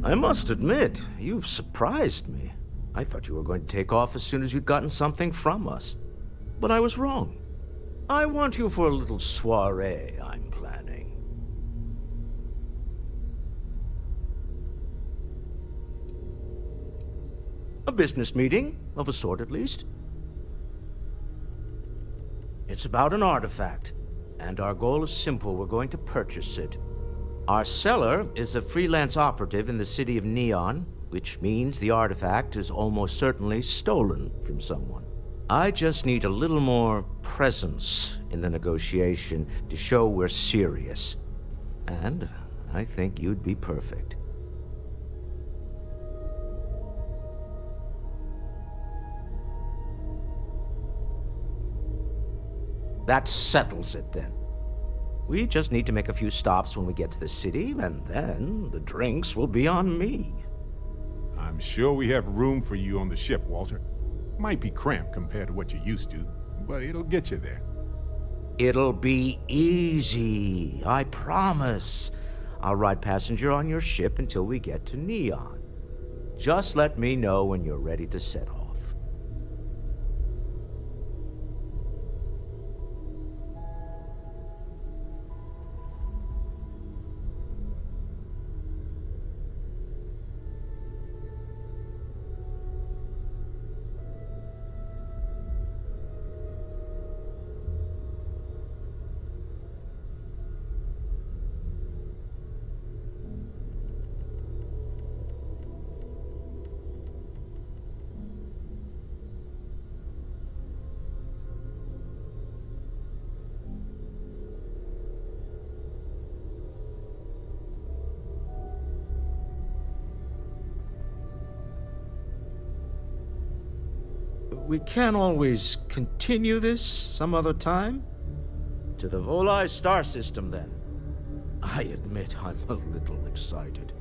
I must admit, you've surprised me. I thought you were going to take off as soon as you'd gotten something from us. But I was wrong. I want you for a little soiree I'm planning. A business meeting, of a sort at least. It's about an artifact, and our goal is simple. We're going to purchase it. Our seller is a freelance operative in the city of Neon, which means the artifact is almost certainly stolen from someone. I just need a little more presence in the negotiation to show we're serious. And I think you'd be perfect. That settles it, then. We just need to make a few stops when we get to the city, and then the drinks will be on me. I'm sure we have room for you on the ship, Walter. Might be cramped compared to what you're used to, but it'll get you there. It'll be easy, I promise. I'll ride passenger on your ship until we get to Neon. Just let me know when you're ready to set off. We can't always continue this some other time? To the Volai star system, then. I admit I'm a little excited.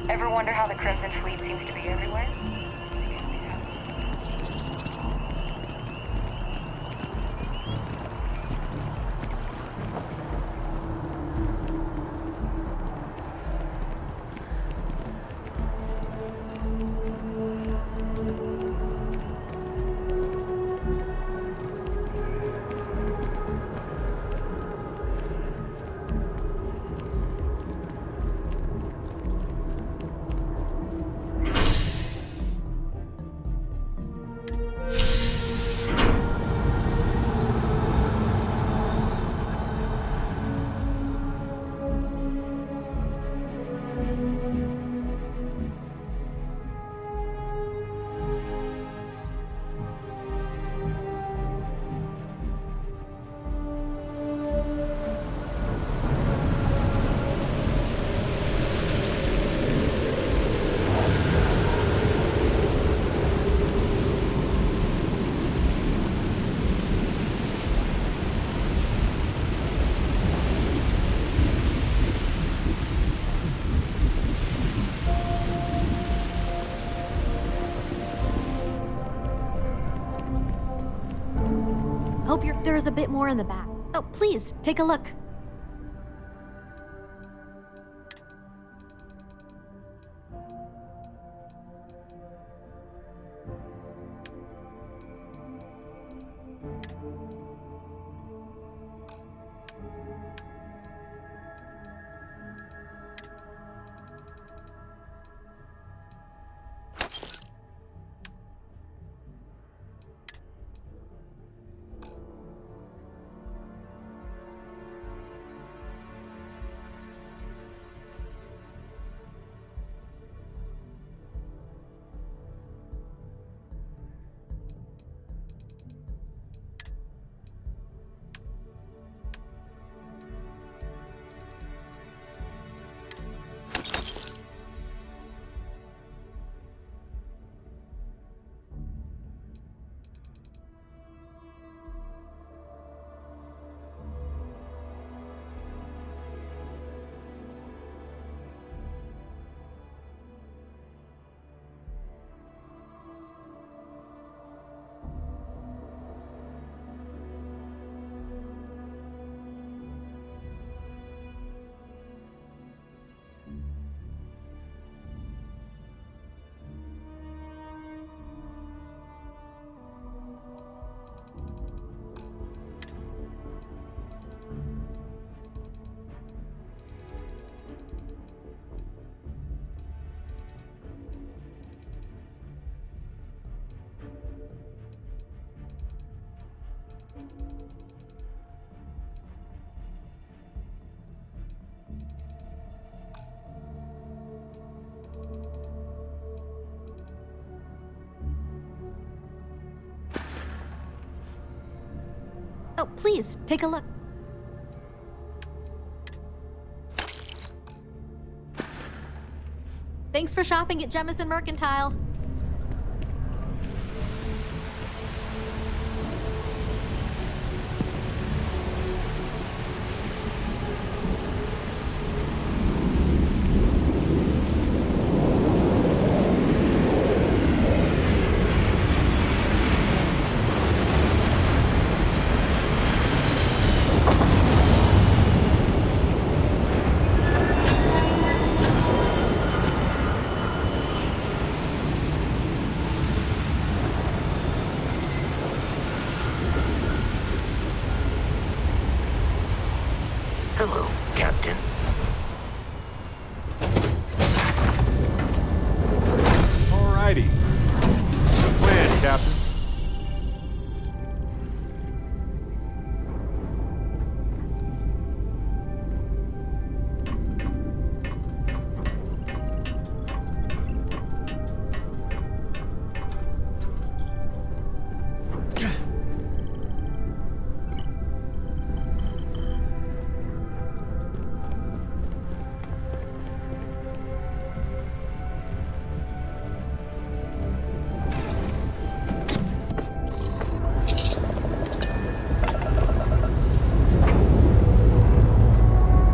Ever wonder how the Crimson Fleet seems to be everywhere? There's a bit more in the back. Oh, please, take a look. please, take a look. Thanks for shopping at Jemison Mercantile. Hello, Captain. Alrighty. What's the plan, Captain?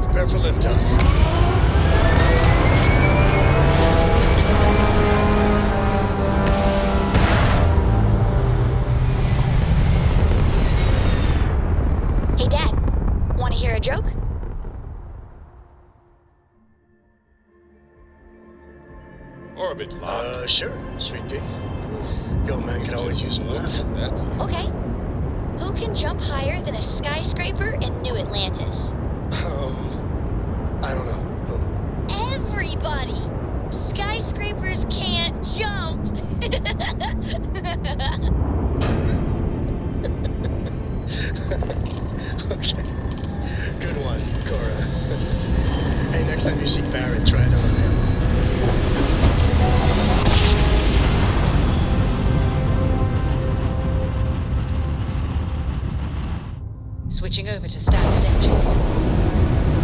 Prepare for liftoff. Hey, Dad. Want to hear a joke? Orbit locked. Sure, sweet pea. Your man could always use a laugh. Okay. Who can jump higher than a skyscraper in New Atlantis? I don't know. Everybody! Skyscrapers can't jump! Okay. Good one, Cora. Hey, next time you see Barrett, try it on him. Switching over to standard engines.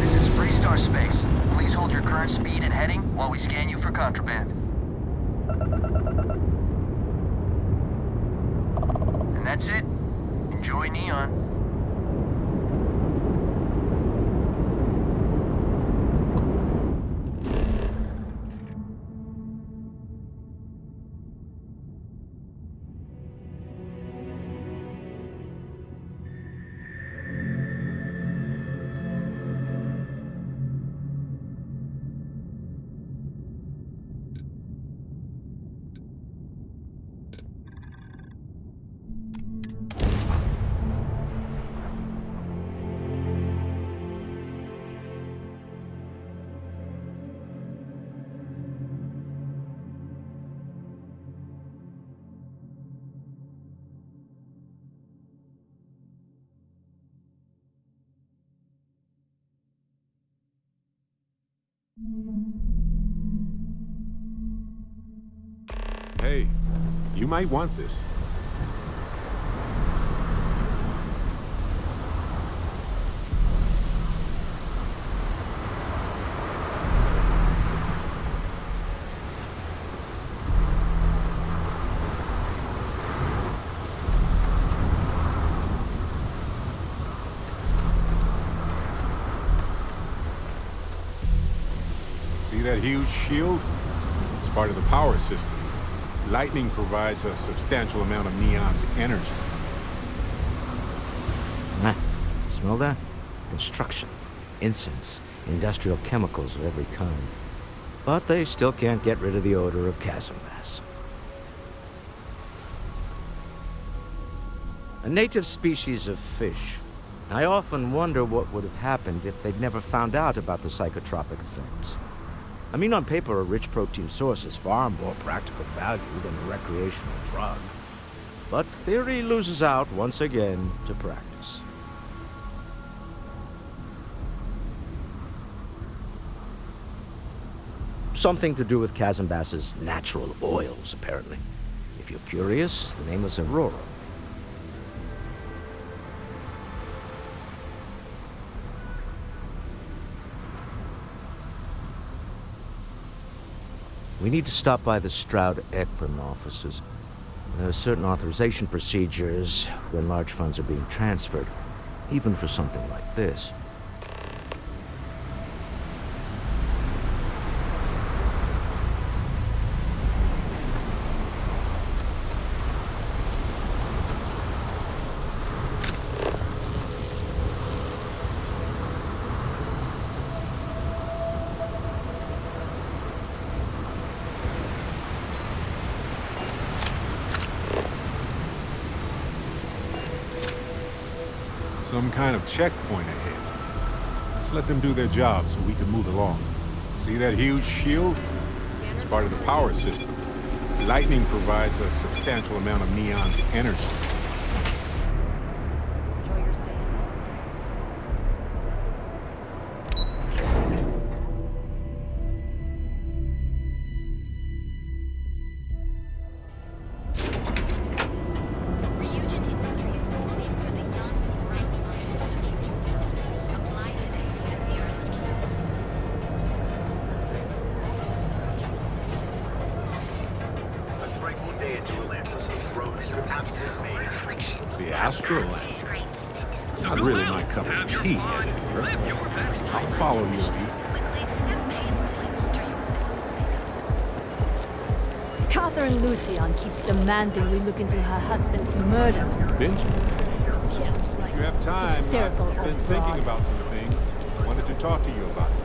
This is Freestar Space. Please hold your current speed and heading while we scan you for contraband. And that's it. Enjoy Neon. Hey, you might want this. See that huge shield? It's part of the power system. Lightning provides a substantial amount of Neon's energy. Smell that? Construction, incense, industrial chemicals of every kind. But they still can't get rid of the odor of chasm bass. A native species of fish. I often wonder what would have happened if they'd never found out about the psychotropic effects. I mean, on paper, a rich protein source is far more practical value than a recreational drug. But theory loses out once again to practice. Something to do with chasm bass's natural oils, apparently. If you're curious, the name is Aurora. We need to stop by the Stroud-Ekman offices. There are certain authorization procedures when large funds are being transferred, even for something like this. Some kind of checkpoint ahead. Let's let them do their job so we can move along. See that huge shield? It's part of the power system. Lightning provides a substantial amount of Neon's energy. Enjoy your stay. Ryujin Industries is looking for the young, bright minds of the future. Apply today at the nearest kiosk. The Astroland? Not really my cup of tea, as it were. I'll follow you, Lee. Catherine Lucian keeps demanding we look into her husband's murder. Benjamin, Yeah, right. if you have time, Hysterical I've been old thinking broad. about some things. Wanted to talk to you about it.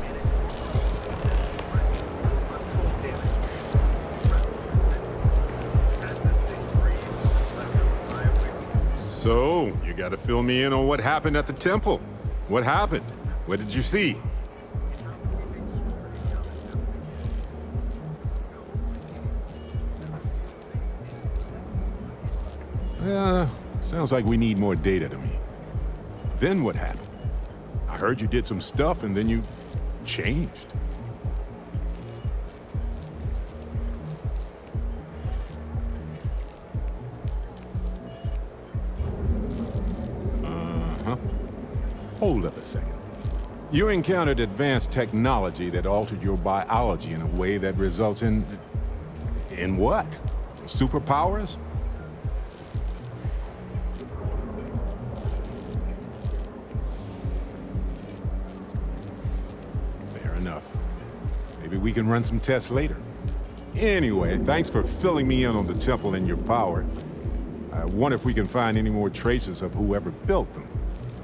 So, you gotta fill me in on what happened at the temple. What happened? What did you see? Sounds like we need more data to me. Then what happened? I heard you did some stuff and then you changed. Hold up a second. You encountered advanced technology that altered your biology in a way that results in... In what? Superpowers? Fair enough. Maybe we can run some tests later. Anyway, thanks for filling me in on the temple and your power. I wonder if we can find any more traces of whoever built them.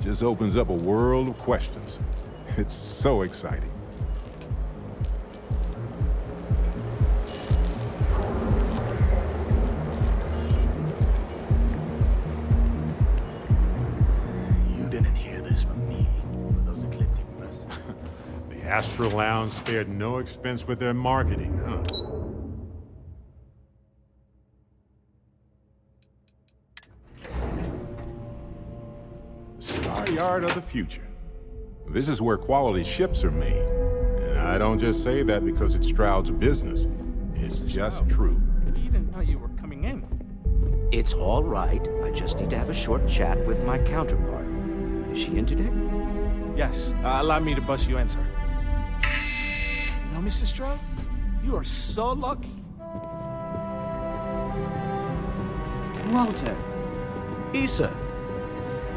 Just opens up a world of questions. It's so exciting. You didn't hear this from me, for those ecliptic mercenaries. The Astral Lounge spared no expense with their marketing, huh? Star Yard of the future. This is where quality ships are made. And I don't just say that because it's Stroud's business. It's just true. You didn't know you were coming in. It's all right. I just need to have a short chat with my counterpart. Is she in today? Yes, allow me to bust you in, sir. You know, Mr. Stroud, you are so lucky. Walter, Issa.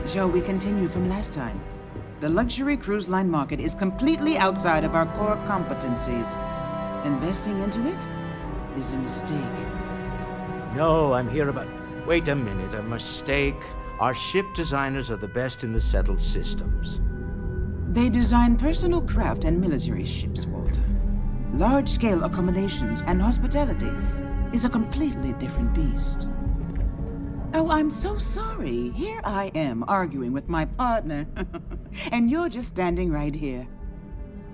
shall we continue from last time? The luxury cruise line market is completely outside of our core competencies. Investing into it is a mistake. No, I'm here about... Wait a minute, a mistake. Our ship designers are the best in the settled systems. They design personal craft and military ships, Walter. Large-scale accommodations and hospitality is a completely different beast. Oh, I'm so sorry. Here I am arguing with my partner. And you're just standing right here.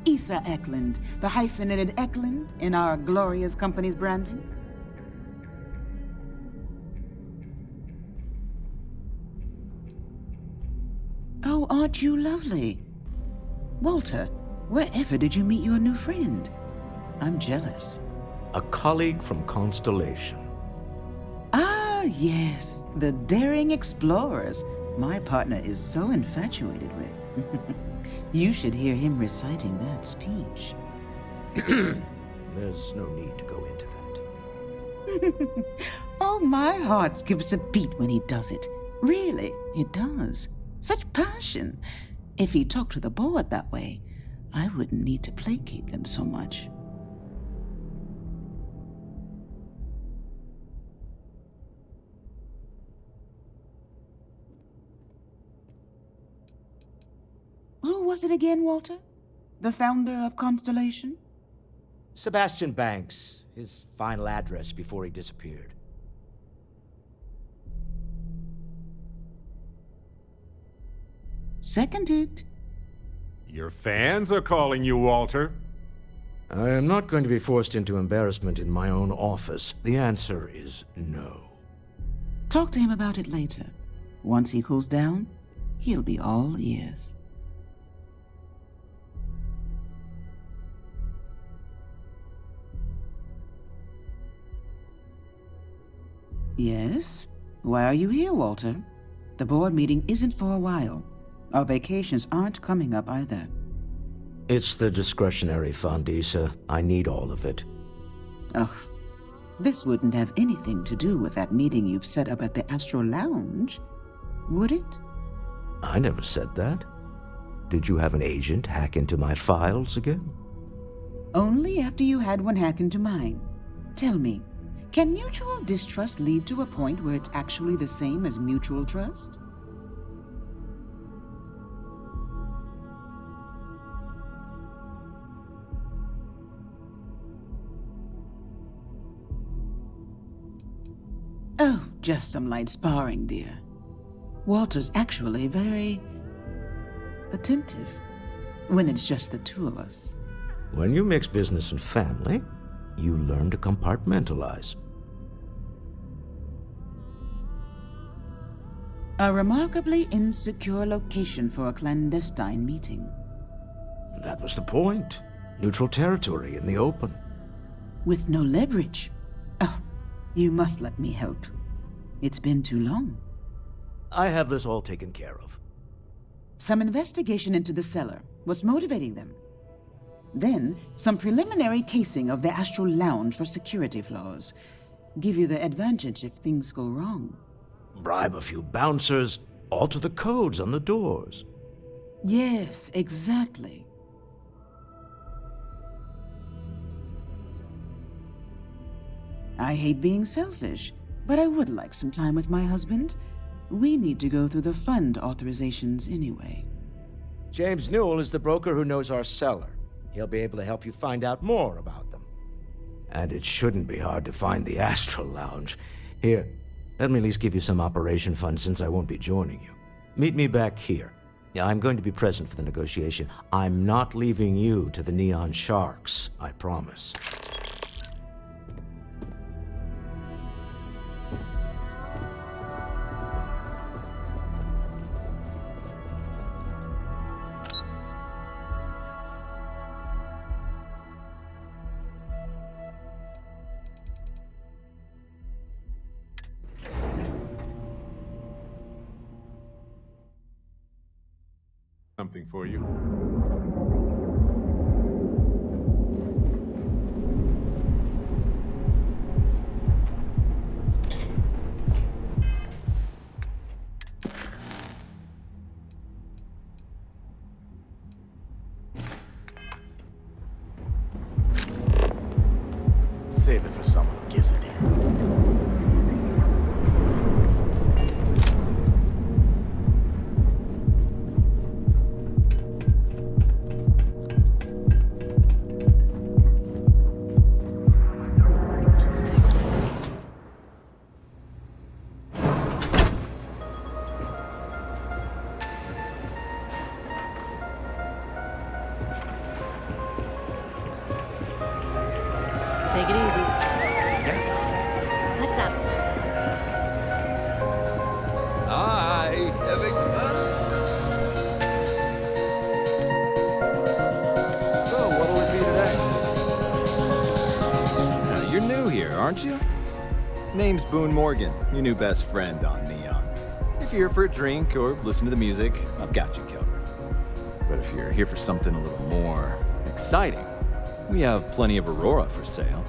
Issa Eklund, the hyphenated Eklund in our glorious company's branding. Oh, aren't you lovely? Walter, wherever did you meet your new friend? I'm jealous. A colleague from Constellation. Ah, yes, the daring explorers my partner is so infatuated with. You should hear him reciting that speech. There's no need to go into that. Oh, my heart skips a beat when he does it. Really, it does. Such passion. If he talked to the board that way, I wouldn't need to placate them so much. Who was it again, Walter? The founder of Constellation? Sebastian Banks, his final address before he disappeared. Seconded. Your fans are calling you, Walter. I am not going to be forced into embarrassment in my own office. The answer is no. Talk to him about it later. Once he cools down, he'll be all ears. Yes? Why are you here, Walter? The board meeting isn't for a while. Our vacations aren't coming up either. It's the discretionary fund, Issa. I need all of it. Ugh. This wouldn't have anything to do with that meeting you've set up at the Astro Lounge, would it? I never said that. Did you have an agent hack into my files again? Only after you had one hack into mine. Tell me, can mutual distrust lead to a point where it's actually the same as mutual trust? Oh, just some light sparring, dear. Walter's actually very attentive when it's just the two of us. When you mix business and family, you learn to compartmentalize. A remarkably insecure location for a clandestine meeting. That was the point. Neutral territory in the open. With no leverage. Oh, you must let me help. It's been too long. I have this all taken care of. Some investigation into the cellar. What's motivating them? Then, some preliminary casing of the Astral Lounge for security flaws. Give you the advantage if things go wrong. Bribe a few bouncers, alter the codes on the doors. Yes, exactly. I hate being selfish, but I would like some time with my husband. We need to go through the fund authorizations anyway. James Newell is the broker who knows our cellar. He'll be able to help you find out more about them. And it shouldn't be hard to find the Astral Lounge. Here, let me at least give you some operation funds since I won't be joining you. Meet me back here. I'm going to be present for the negotiation. I'm not leaving you to the Neon Sharks, I promise. Something for you. Save it for someone who gives a damn. Take it easy. What's up? Hi, having fun? So, what'll it be today? You're new here, aren't you? Name's Boone Morgan, your new best friend on Neon. If you're here for a drink or listen to the music, I've got you covered. But if you're here for something a little more exciting, We have plenty of Aurora for sale.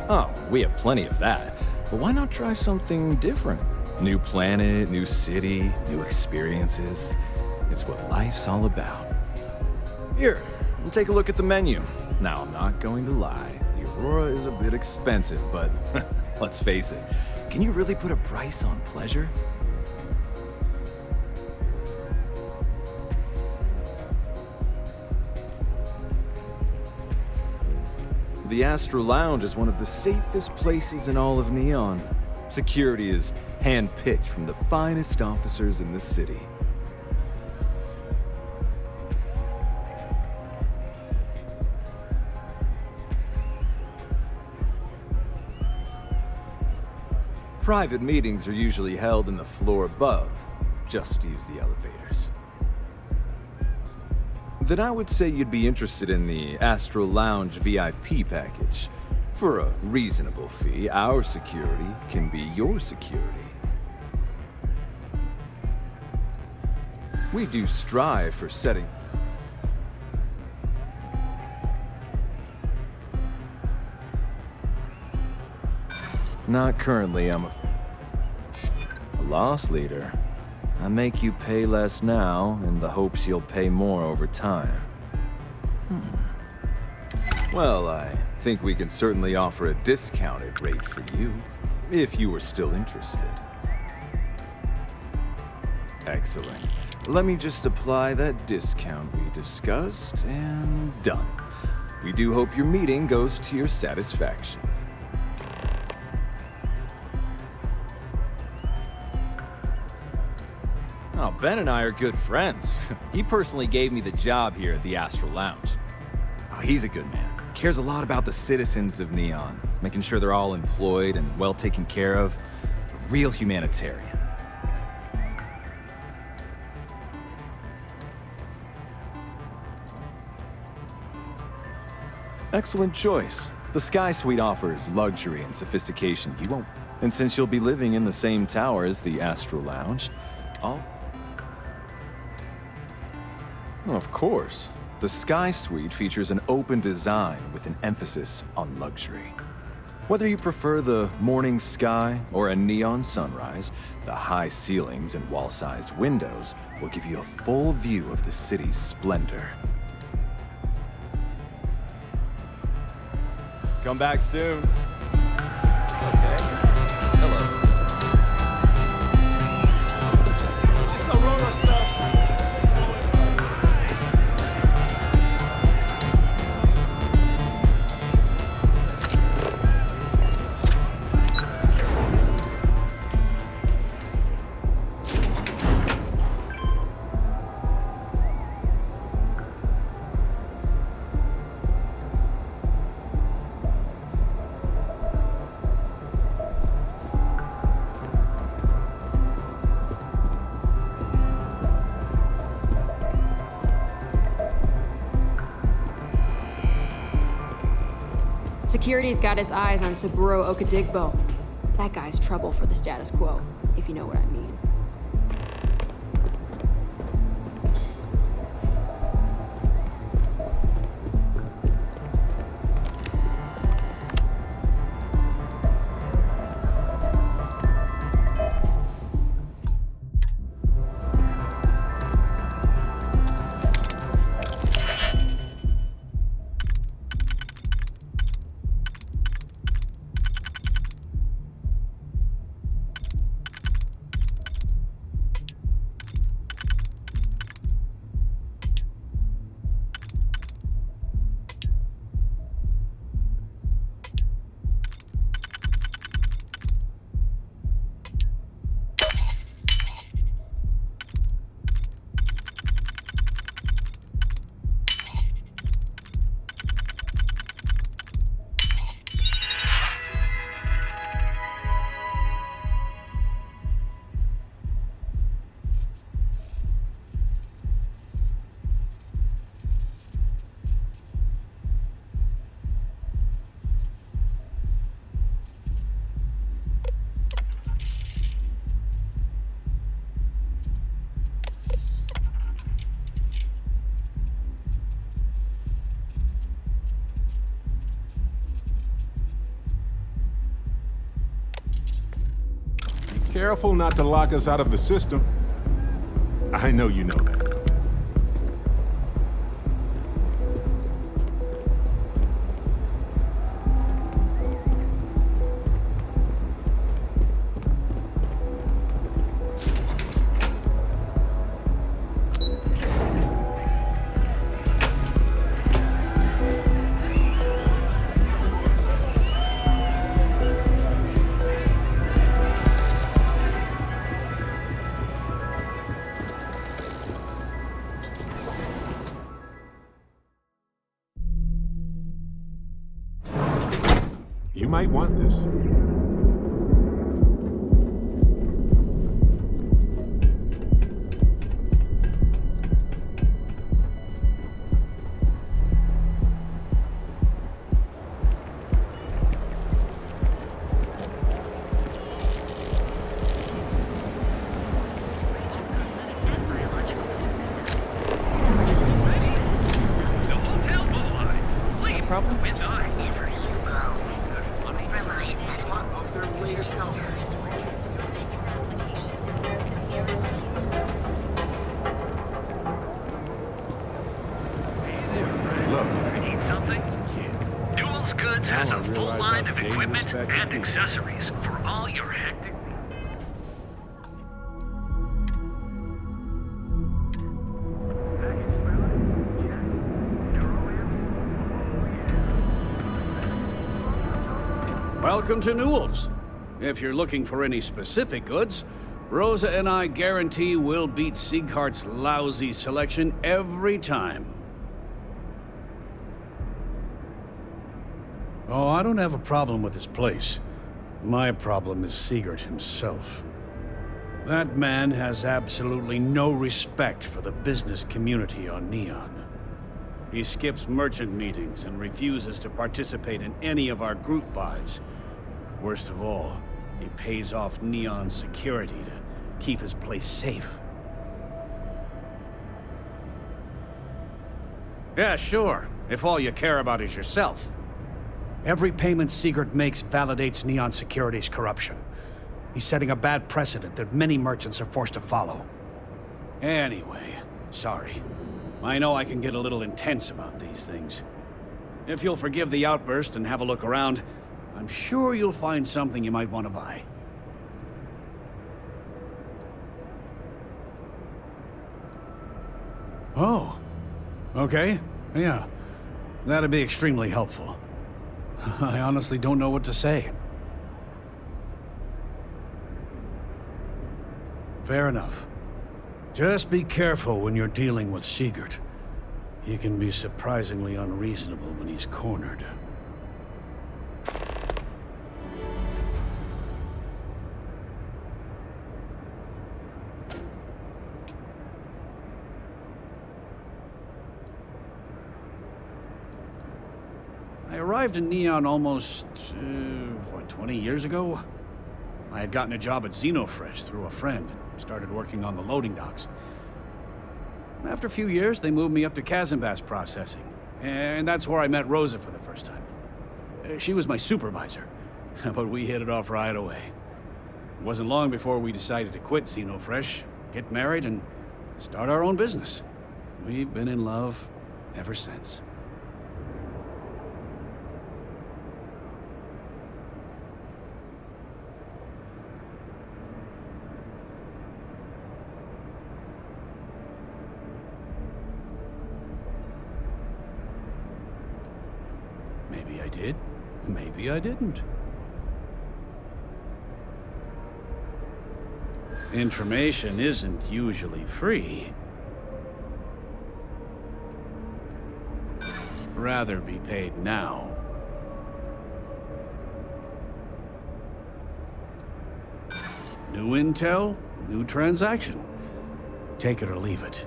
Oh, we have plenty of that. But why not try something different? New planet, new city, new experiences. It's what life's all about. Here, take a look at the menu. Now, I'm not going to lie. The Aurora is a bit expensive, but let's face it. Can you really put a price on pleasure? The Astro Lounge is one of the safest places in all of Neon. Security is hand-picked from the finest officers in the city. Private meetings are usually held in the floor above. Just use the elevators. Then I would say you'd be interested in the Astro Lounge VIP package. For a reasonable fee, our security can be your security. We do strive for setting... Not currently, I'm a loss leader. I make you pay less now in the hopes you'll pay more over time. Well, I think we can certainly offer a discounted rate for you, if you were still interested. Excellent. Let me just apply that discount we discussed, and done. We do hope your meeting goes to your satisfaction. Oh, Ben and I are good friends. He personally gave me the job here at the Astro Lounge. Oh, he's a good man. Cares a lot about the citizens of Neon, making sure they're all employed and well taken care of. A real humanitarian. Excellent choice. The Sky Suite offers luxury and sophistication you won't. And since you'll be living in the same tower as the Astro Lounge, of course. The Sky Suite features an open design with an emphasis on luxury. Whether you prefer the morning sky or a neon sunrise, the high ceilings and wall-sized windows will give you a full view of the city's splendor. Come back soon. Okay. Hello. This Aurora stuff. Security's got his eyes on Saburo Okadigbo. That guy's trouble for the status quo, if you know what I mean. Careful not to lock us out of the system. I know you know that. You might want this. Accessories for all your hectic. Welcome to Newell's. If you're looking for any specific goods, Rosa and I guarantee we'll beat Sieghart's lousy selection every time. Oh, I don't have a problem with his place. My problem is Siegert himself. That man has absolutely no respect for the business community on Neon. He skips merchant meetings and refuses to participate in any of our group buys. Worst of all, he pays off Neon security to keep his place safe. Yeah, sure, if all you care about is yourself. Every payment Siegert makes validates Neon Security's corruption. He's setting a bad precedent that many merchants are forced to follow. Anyway, sorry. I know I can get a little intense about these things. If you'll forgive the outburst and have a look around, I'm sure you'll find something you might want to buy. Oh. Okay. Yeah. That'd be extremely helpful. I honestly don't know what to say. Fair enough. Just be careful when you're dealing with Siegert. He can be surprisingly unreasonable when he's cornered. I arrived in Neon almost, 20 years ago? I had gotten a job at Xenofresh through a friend and started working on the loading docks. After a few years, they moved me up to Kazanbas processing, and that's where I met Rosa for the first time. She was my supervisor, but we hit it off right away. It wasn't long before we decided to quit Xenofresh, get married, and start our own business. We've been in love ever since. Maybe I did, maybe I didn't. Information isn't usually free. Rather be paid now. New intel, new transaction. Take it or leave it.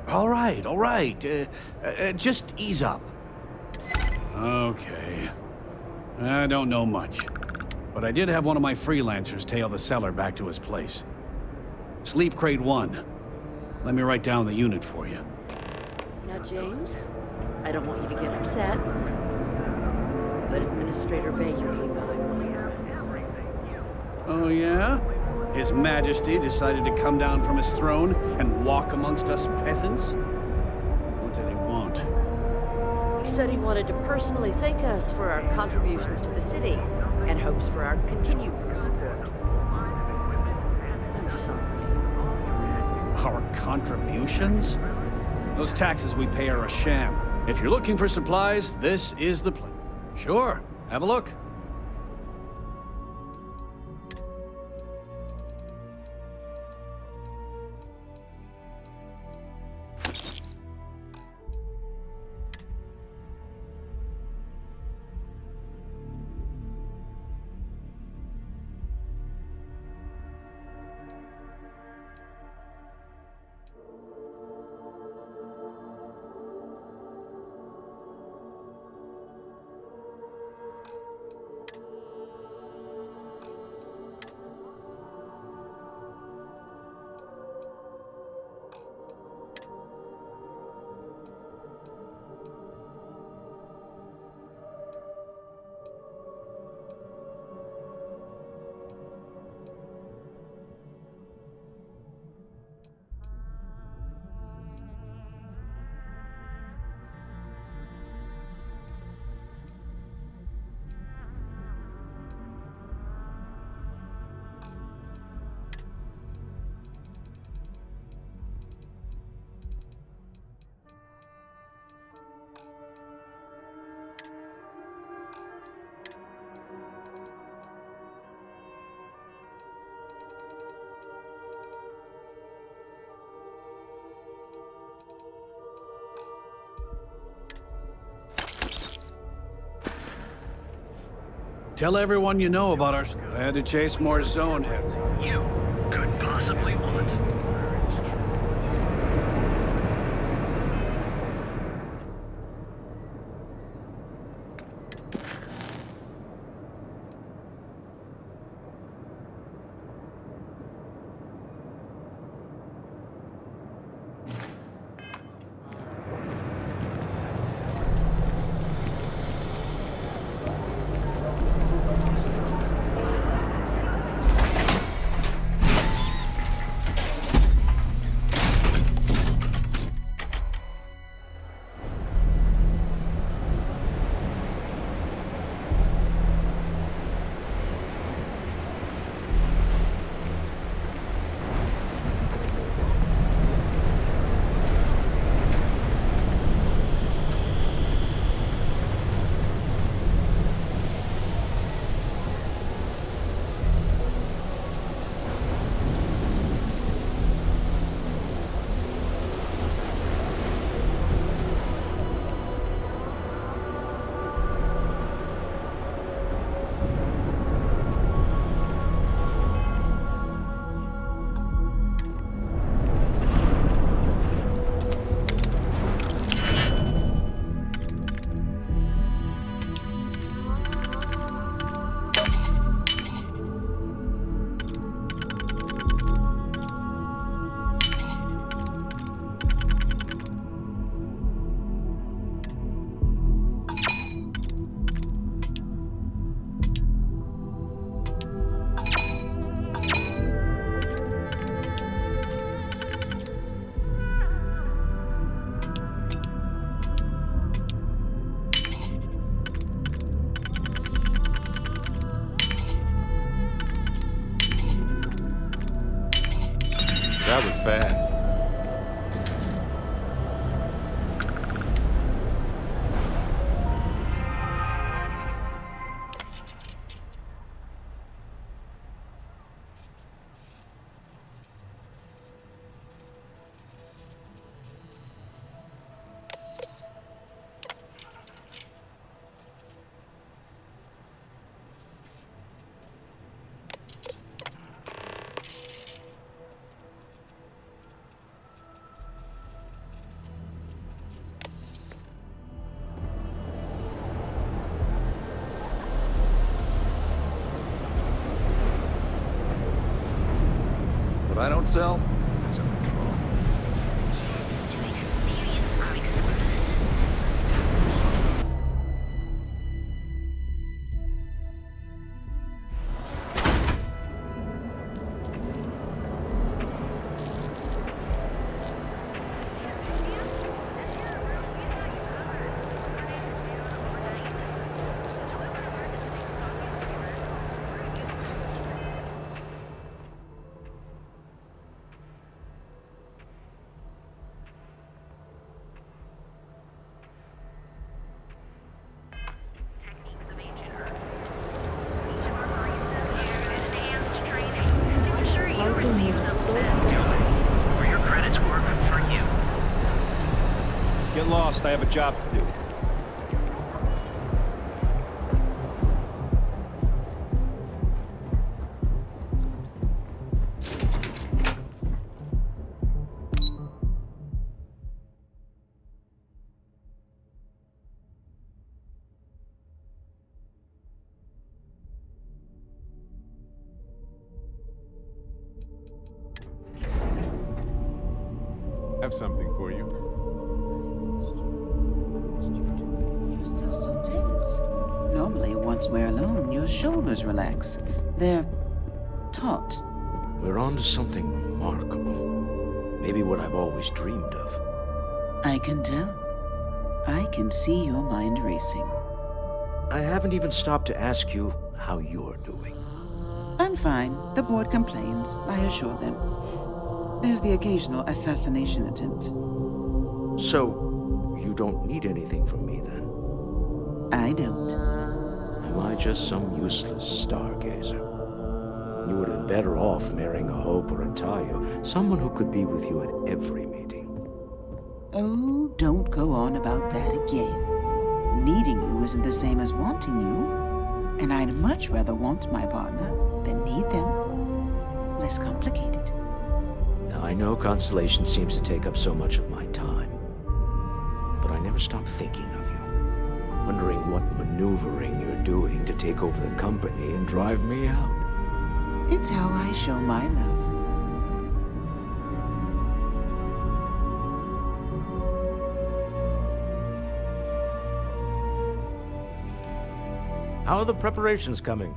All right. Just ease up. Okay. I don't know much, but I did have one of my freelancers tail the seller back to his place. Sleep Crate 1. Let me write down the unit for you. Now, James, I don't want you to get upset, but Administrator Bayou came by while you were out. Oh, yeah? His Majesty decided to come down from his throne and walk amongst us peasants? What did he want? He said he wanted to personally thank us for our contributions to the city and hopes for our continued support. I'm sorry. Our contributions? Those taxes we pay are a sham. If you're looking for supplies, this is the place. Sure, have a look. Tell everyone you know about our... I had to chase more zone heads. You could possibly want. That was fast. What I don't sell, that's under control. get lost. I have a job to do. Have something for you. You're still so tense. Normally, once we're alone, your shoulders relax. They're taut. We're on to something remarkable. Maybe what I've always dreamed of. I can tell. I can see your mind racing. I haven't even stopped to ask you how you're doing. I'm fine. The board complains, I assure them. There's the occasional assassination attempt. So, you don't need anything from me then? I don't. Am I just some useless stargazer? You would have been better off marrying a Hope or a Tayo, someone who could be with you at every meeting. Oh, don't go on about that again. Needing you isn't the same as wanting you. And I'd much rather want my partner than need them. Less complicated. I know Constellation seems to take up so much of my time, but I never stop thinking of you, wondering what maneuvering you're doing to take over the company and drive me out. It's how I show my love. How are the preparations coming?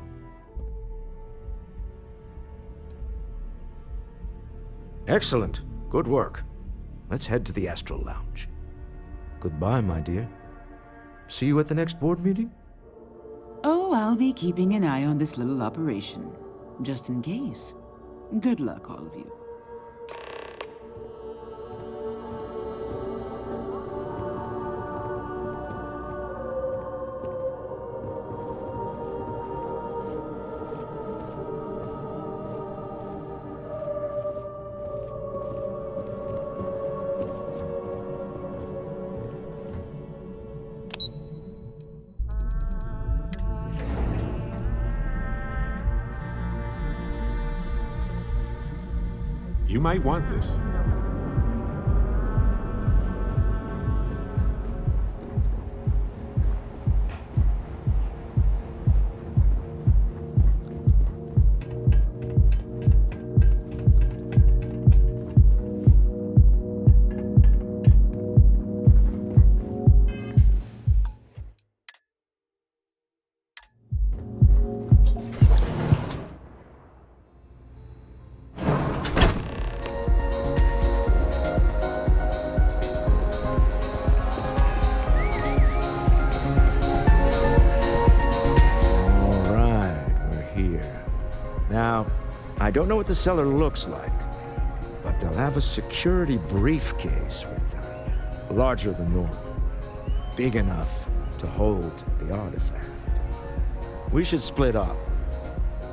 Excellent. Good work. Let's head to the Astral Lounge. Goodbye, my dear. See you at the next board meeting? Oh, I'll be keeping an eye on this little operation, just in case. Good luck, all of you. You might want this. I don't know what the cellar looks like, but they'll have a security briefcase with them, larger than normal, big enough to hold the artifact. We should split up.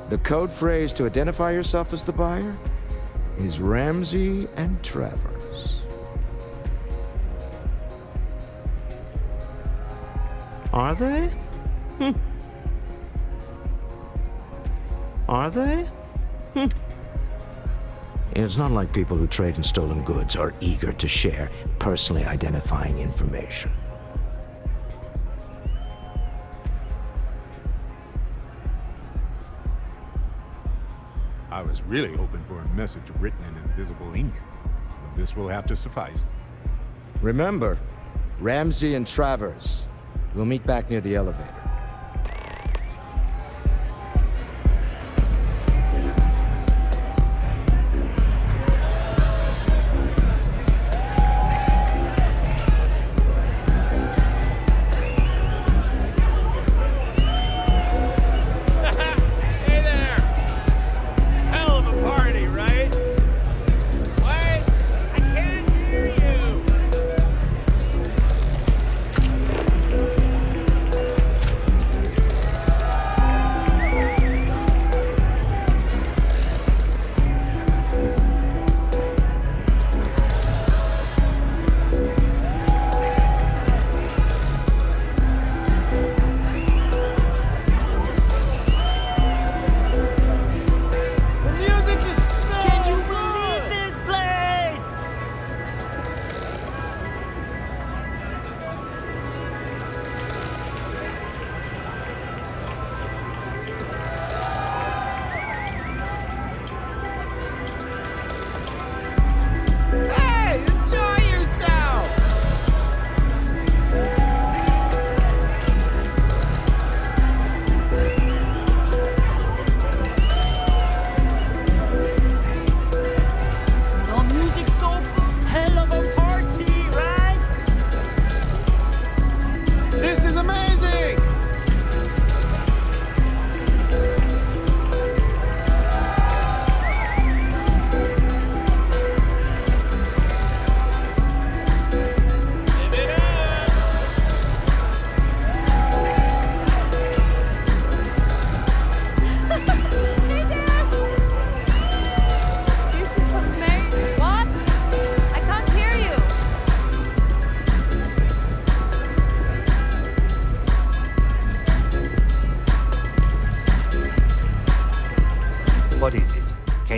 The code phrase to identify yourself as the buyer is Ramsey and Travers. Are they? Are they? It's not like people who trade in stolen goods are eager to share personally identifying information. I was really hoping for a message written in invisible ink, but this will have to suffice. Remember, Ramsey and Travers. We'll meet back near the elevator.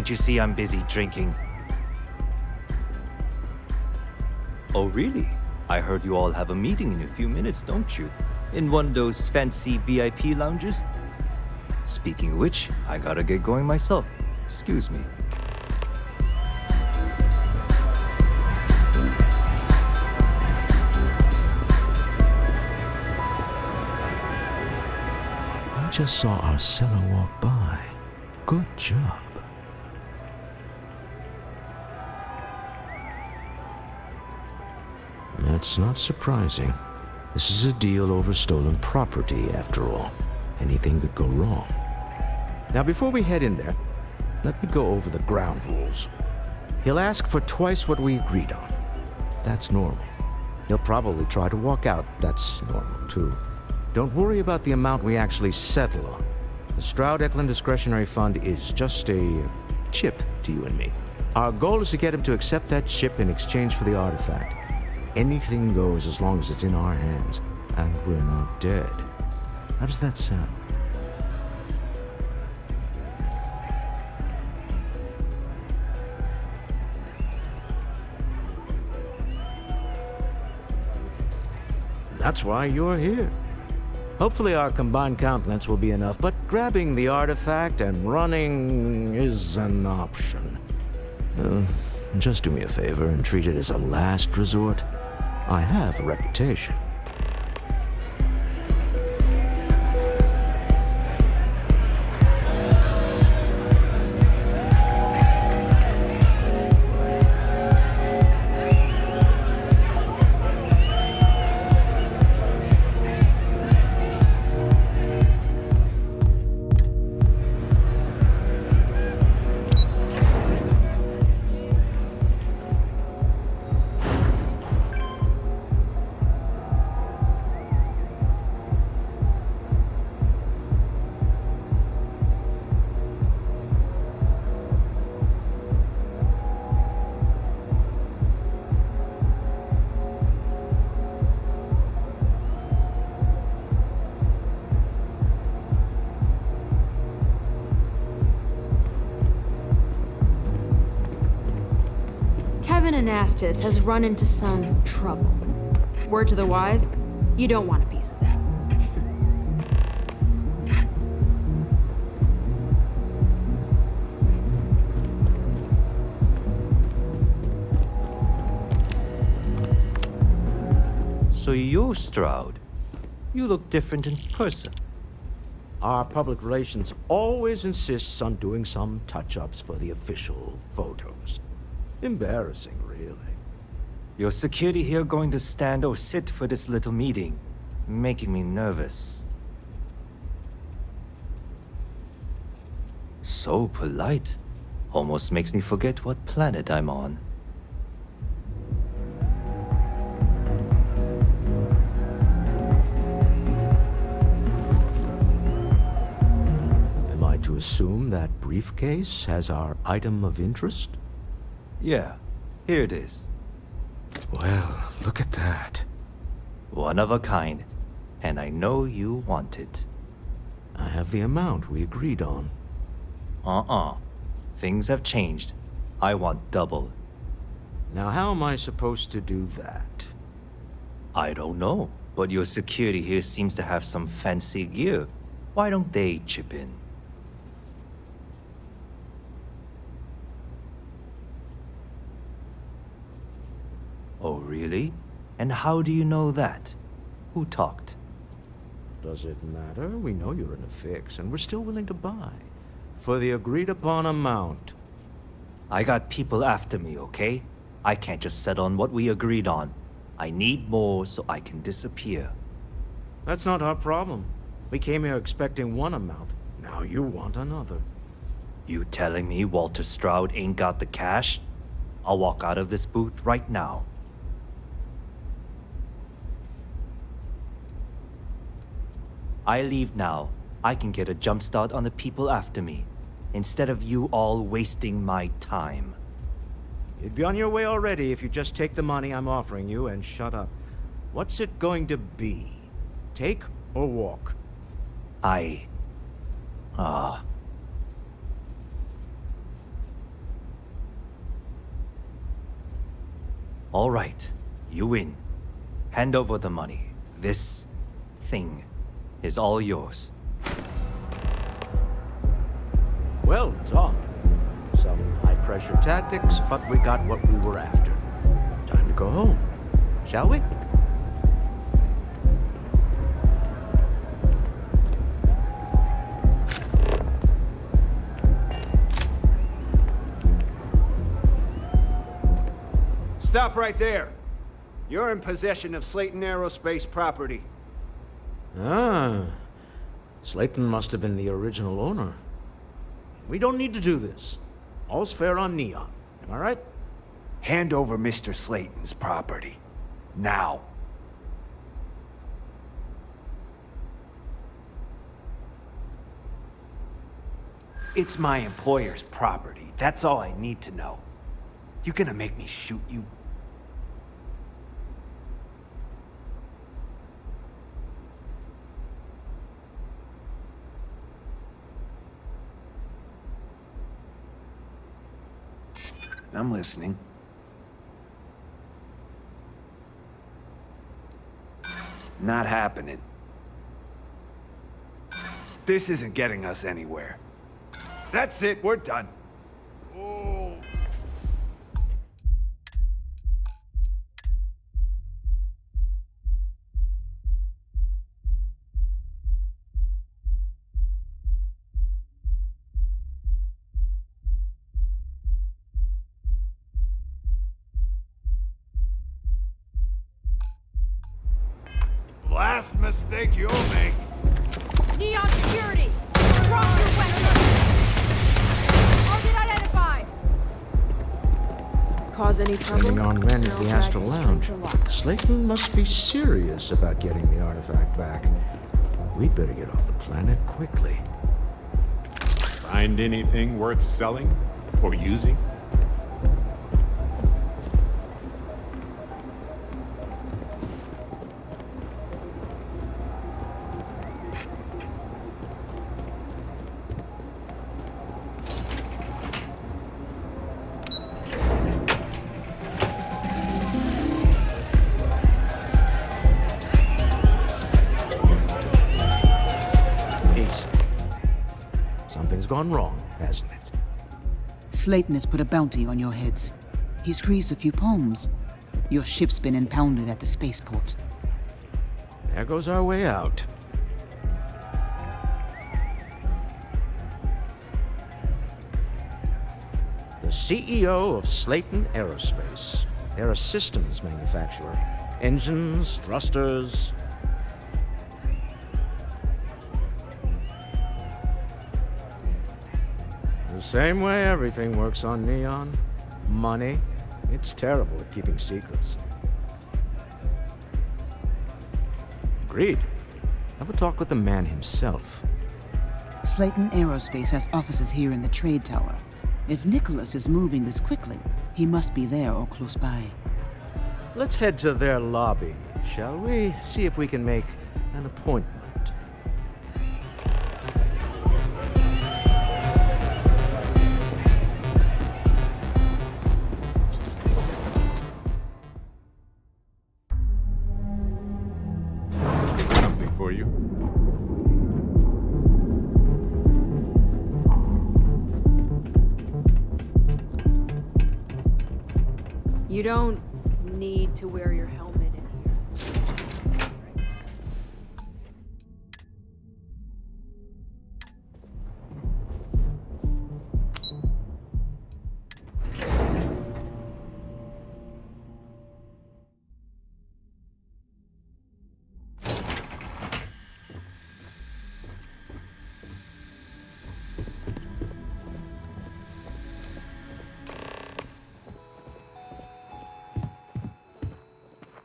Can't you see I'm busy drinking? Oh, really? I heard you all have a meeting in a few minutes, don't you? In one of those fancy VIP lounges? Speaking of which, I gotta get going myself. Excuse me. I just saw our seller walk by. Good job. That's not surprising. This is a deal over stolen property, after all. Anything could go wrong. Now, before we head in there, let me go over the ground rules. He'll ask for twice what we agreed on. That's normal. He'll probably try to walk out. That's normal, too. Don't worry about the amount we actually settle on. The Stroud-Eklund Discretionary Fund is just a chip to you and me. Our goal is to get him to accept that chip in exchange for the artifact. Anything goes as long as it's in our hands, and we're not dead. How does that sound? That's why you're here. Hopefully our combined countenance will be enough, but grabbing the artifact and running is an option. Just do me a favor and treat it as a last resort. I have a reputation. Anastas has run into some trouble. Word to the wise, you don't want a piece of that. So you're Stroud. You look different in person. Our public relations always insists on doing some touch-ups for the official photos. Embarrassing, really. Your security here going to stand or sit for this little meeting, making me nervous. So polite. Almost makes me forget what planet I'm on. Am I to assume that briefcase has our item of interest? Yeah, here it is. Well, look at that. One of a kind, and I know you want it. I have the amount we agreed on. Things have changed. I want double. Now, how am I supposed to do that? I don't know, but your security here seems to have some fancy gear. Why don't they chip in? Oh, really? And how do you know that? Who talked? Does it matter? We know you're in a fix, and we're still willing to buy. For the agreed-upon amount. I got people after me, okay? I can't just settle on what we agreed on. I need more so I can disappear. That's not our problem. We came here expecting one amount. Now you want another. You telling me Walter Stroud ain't got the cash? I'll walk out of this booth right now. I leave now. I can get a jump start on the people after me, instead of you all wasting my time. You'd be on your way already if you just take the money I'm offering you and shut up. What's it going to be? Take or walk? All right, you win. Hand over the money. This thing is all yours. Well done. Some high-pressure tactics, but we got what we were after. Time to go home, shall we? Stop right there. You're in possession of Slayton Aerospace property. Ah, Slayton must have been the original owner. We don't need to do this. All's fair on Neon. Am I right? Hand over Mr. Slayton's property. Now. It's my employer's property. That's all I need to know. You gonna make me shoot you? I'm listening. Not happening. This isn't getting us anywhere. That's it, we're done. Last mistake you'll make. Neon security! Drop your weapons! Target identified! Cause any trouble? Turning on men at the Drag Astral is Lounge. straight to lock. Slayton must be serious about getting the artifact back. We'd better get off the planet quickly. Find anything worth selling or using? Something's gone wrong, hasn't it? Slayton has put a bounty on your heads. He's greased a few palms. Your ship's been impounded at the spaceport. There goes our way out. The CEO of Slayton Aerospace. They're a systems manufacturer. Engines, thrusters. The same way everything works on Neon. Money. It's terrible at keeping secrets. Agreed. Have a talk with the man himself. Slayton Aerospace has offices here in the trade tower. If Nicholas is moving this quickly, he must be there or close by. Let's head to their lobby, shall we? See if we can make an appointment. Something for you. You don't need to wear your helmet in here.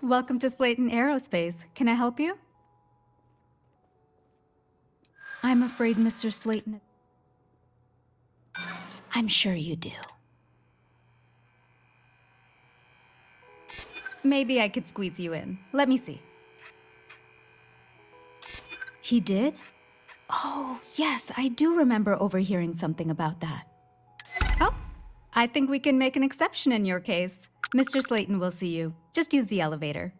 Welcome to Slayton Aerospace. Can I help you? I'm afraid Mr. Slayton... I'm sure you do. Maybe I could squeeze you in. Let me see. He did? Oh, yes, I do remember overhearing something about that. Oh, I think we can make an exception in your case. Mr. Slayton will see you. Just use the elevator.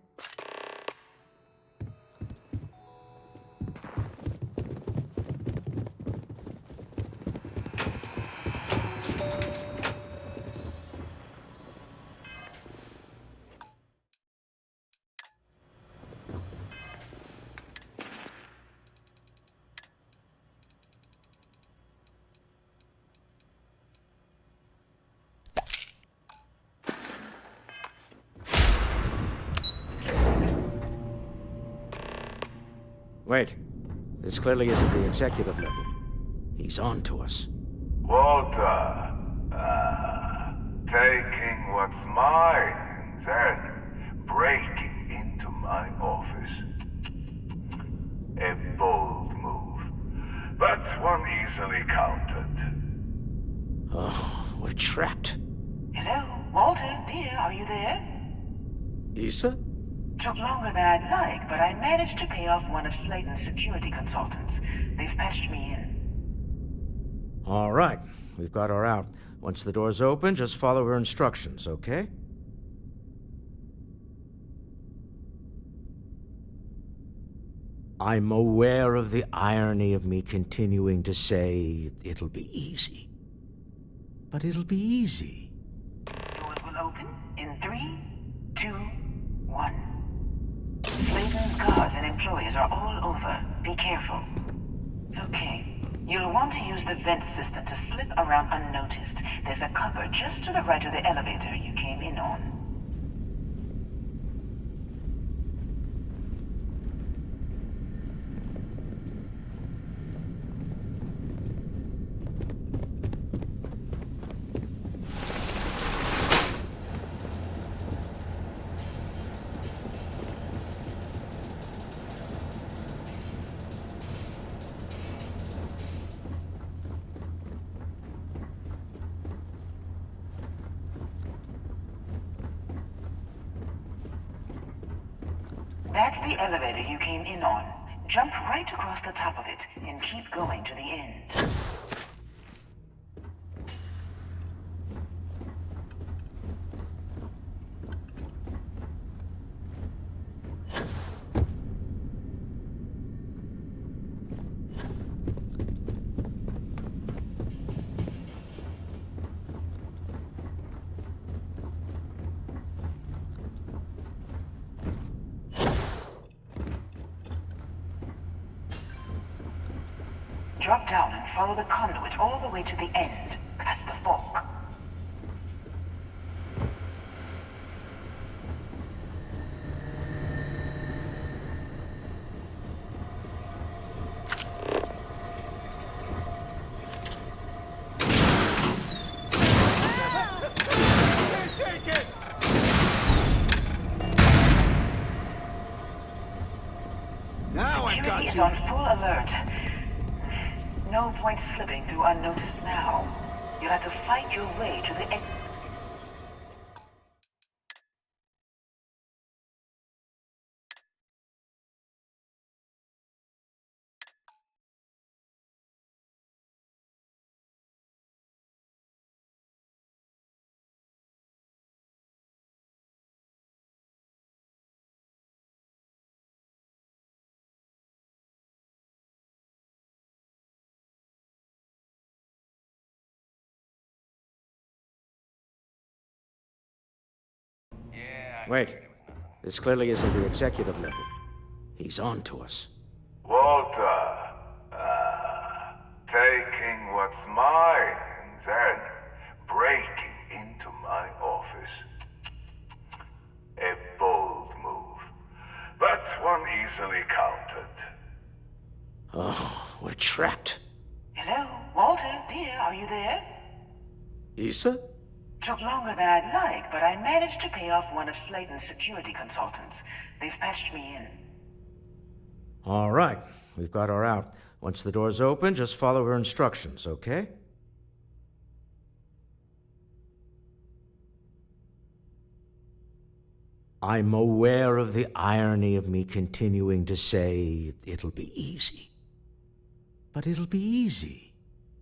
Wait. This clearly isn't the executive level. He's on to us. Walter. Taking what's mine, then breaking into my office. A bold move, but one easily countered. Oh, we're trapped. Hello, Walter, dear, are you there? Issa? Took longer than I'd like, but I managed to pay off one of Slayton's security consultants. They've patched me in. All right. We've got her out. Once the door's open, just follow her instructions, okay? I'm aware of the irony of me continuing to say it'll be easy. But it'll be easy. Doors will open in 3, 2, 1. Slayton's guards and employees are all over. Be careful. Okay. You'll want to use the vent system to slip around unnoticed. There's a cupboard just to the right of the elevator you came in on. That's the elevator you came in on. Jump right across the top of it and keep going to the end. Drop down and follow the conduit all the way to the end, past the fork. Security is on full alert. No point slipping through unnoticed now. You'll have to fight your way to the end. Wait. This clearly isn't the executive level. He's on to us. Walter. Taking what's mine, then breaking into my office. A bold move, but one easily countered. Oh, we're trapped. Hello, Walter, dear, are you there? Issa? Took longer than I'd like, but I managed to pay off one of Slayton's security consultants. They've patched me in. All right. We've got her out. Once the door's open, just follow her instructions, okay? I'm aware of the irony of me continuing to say it'll be easy. But it'll be easy.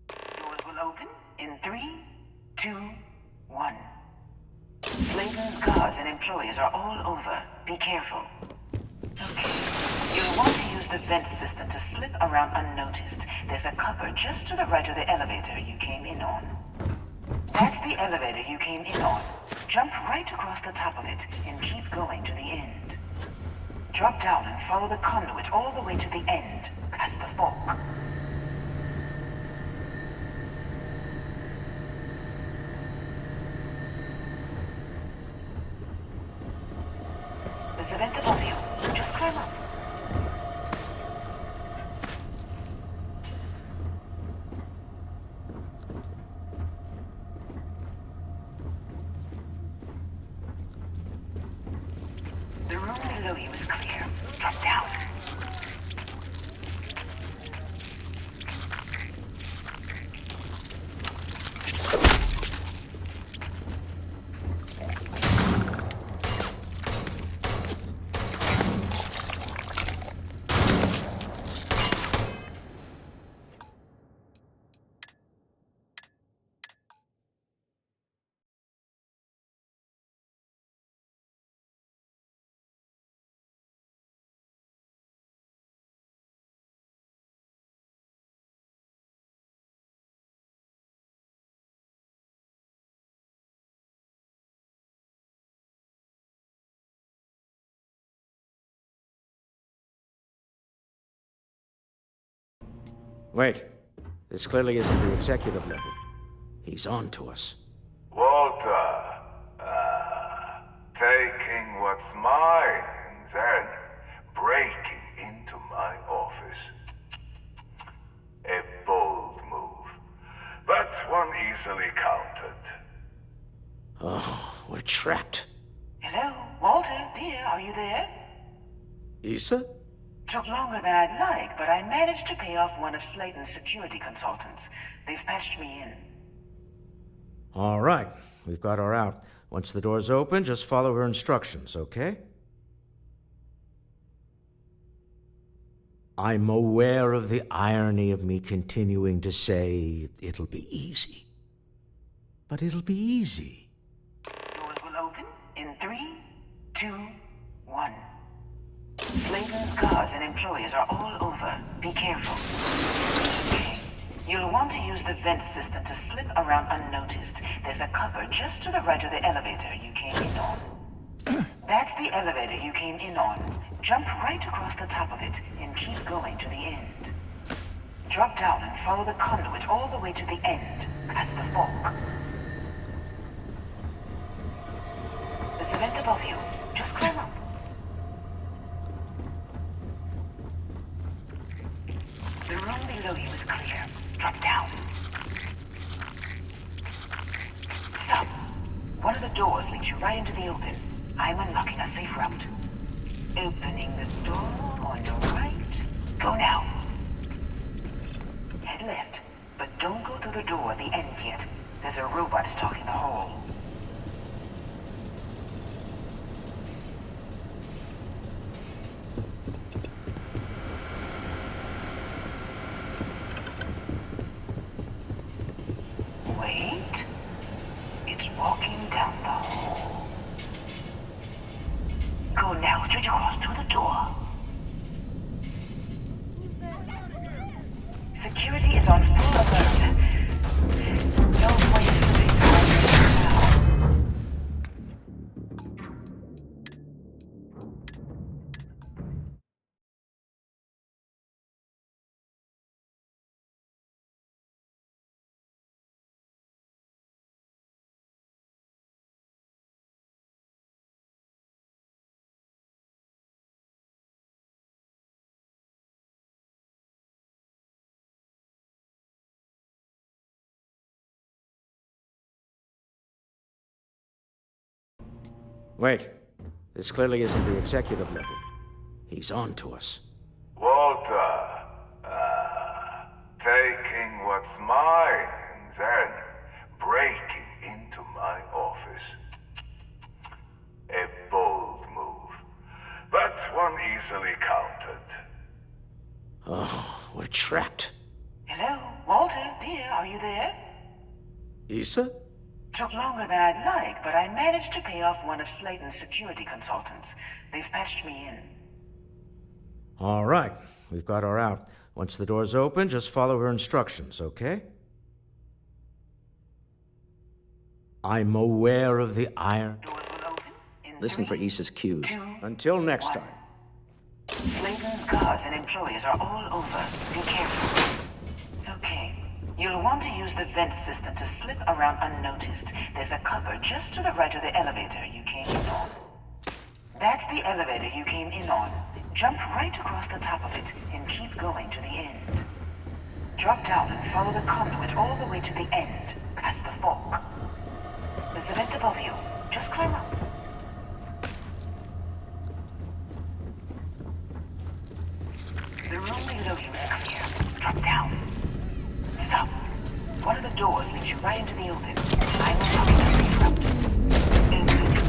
Doors will open in 3, 2, 1. Slayton's guards and employees are all over. Be careful. Okay. You'll want to use the vent system to slip around unnoticed. There's a cupboard just to the right of the elevator you came in on. That's the elevator you came in on. Jump right across the top of it and keep going to the end. Drop down and follow the conduit all the way to the end, past the fork. There's a vent above you. Just climb up. The room below you is clear. Drop down. Wait. This clearly isn't the executive level. He's on to us. Walter, taking what's mine and then breaking into my office. A bold move, but one easily countered. Oh, we're trapped. Hello, Walter, dear, are you there? Issa? Took longer than I'd like, but I managed to pay off one of Slayton's security consultants. They've patched me in. All right. We've got her out. Once the door's open, just follow her instructions, okay? I'm aware of the irony of me continuing to say it'll be easy. But it'll be easy. Doors will open in 3, 2, 1. Slayton's guards and employees are all over. Be careful. Okay. You'll want to use the vent system to slip around unnoticed. There's a cupboard just to the right of the elevator you came in on. That's the elevator you came in on. Jump right across the top of it and keep going to the end. Drop down and follow the conduit all the way to the end, past the fork. There's a vent above you. Just climb up. The room below you is clear. Drop down. Stop. One of the doors leads you right into the open. I'm unlocking a safe route. Opening the door on your right. Go now. Head left, but don't go through the door at the end yet. There's a robot stalking the hall. Wait. It's walking down the hall. Go now, straight across to the door. Security is on full alert. No point slipping now. Wait. This clearly isn't the executive level. He's on to us. Walter, taking what's mine and then breaking into my office. A bold move, but one easily countered. Oh, we're trapped. Hello, Walter, dear, are you there? Issa? Took longer than I'd like, but I managed to pay off one of Slayton's security consultants. They've patched me in. All right, we've got her out. Once the door's open, just follow her instructions, okay? I'm aware of the iron. Listen for Issa's cues. Until next time. Slayton's guards and employees are all over. Be careful. Okay. You'll want to use the vent system to slip around unnoticed. There's a cover just to the right of the elevator you came in on. That's the elevator you came in on. Jump right across the top of it and keep going to the end. Drop down and follow the conduit all the way to the end, past the fork. There's a vent above you. Just climb up. The room below you is clear. Drop down. Stop. One of the doors leads you right into the open. I'm unlocking a safe route. Open it.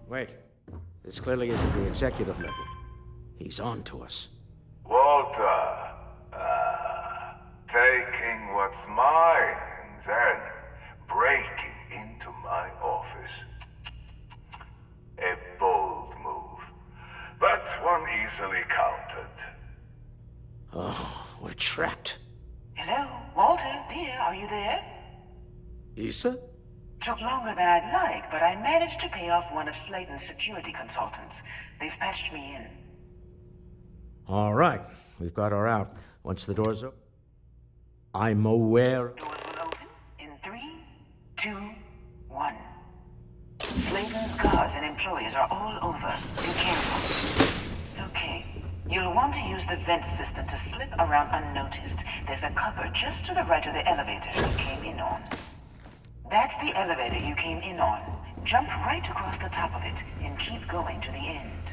Wait. This clearly isn't the executive level. He's on to us. Walter, taking what's mine and then breaking into my office. A bold move, but one easily countered. Oh, we're trapped. Hello, Walter, dear, are you there? Issa? Took longer than I'd like, but I managed to pay off one of Slayton's security consultants. They've patched me in. All right, we've got her out. Once the door's open, I'm aware. Doors will open in 3, 2, 1. Slayton's guards and employees are all over. Be careful. Okay. You'll want to use the vent system to slip around unnoticed. There's a cover just to the right of the elevator you came in on. That's the elevator you came in on. Jump right across the top of it and keep going to the end.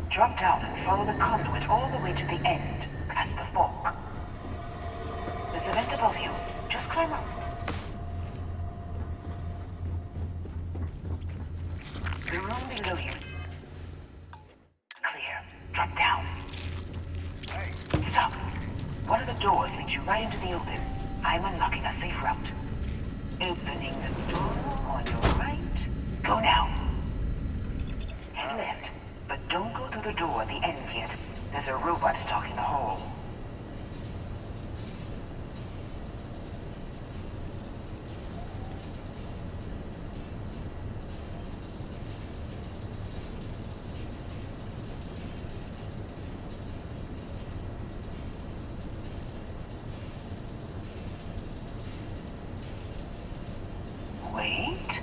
Drop down and follow the conduit all the way to the end, past the fork. There's a vent above you. Just climb up. The room below you. Clear. Drop down. Stop. One of the doors leads you right into the open. I'm unlocking a safe route. Opening the door on your right. Go now. Head left, but don't go through the door at the end yet. There's a robot stalking the hall. Wait.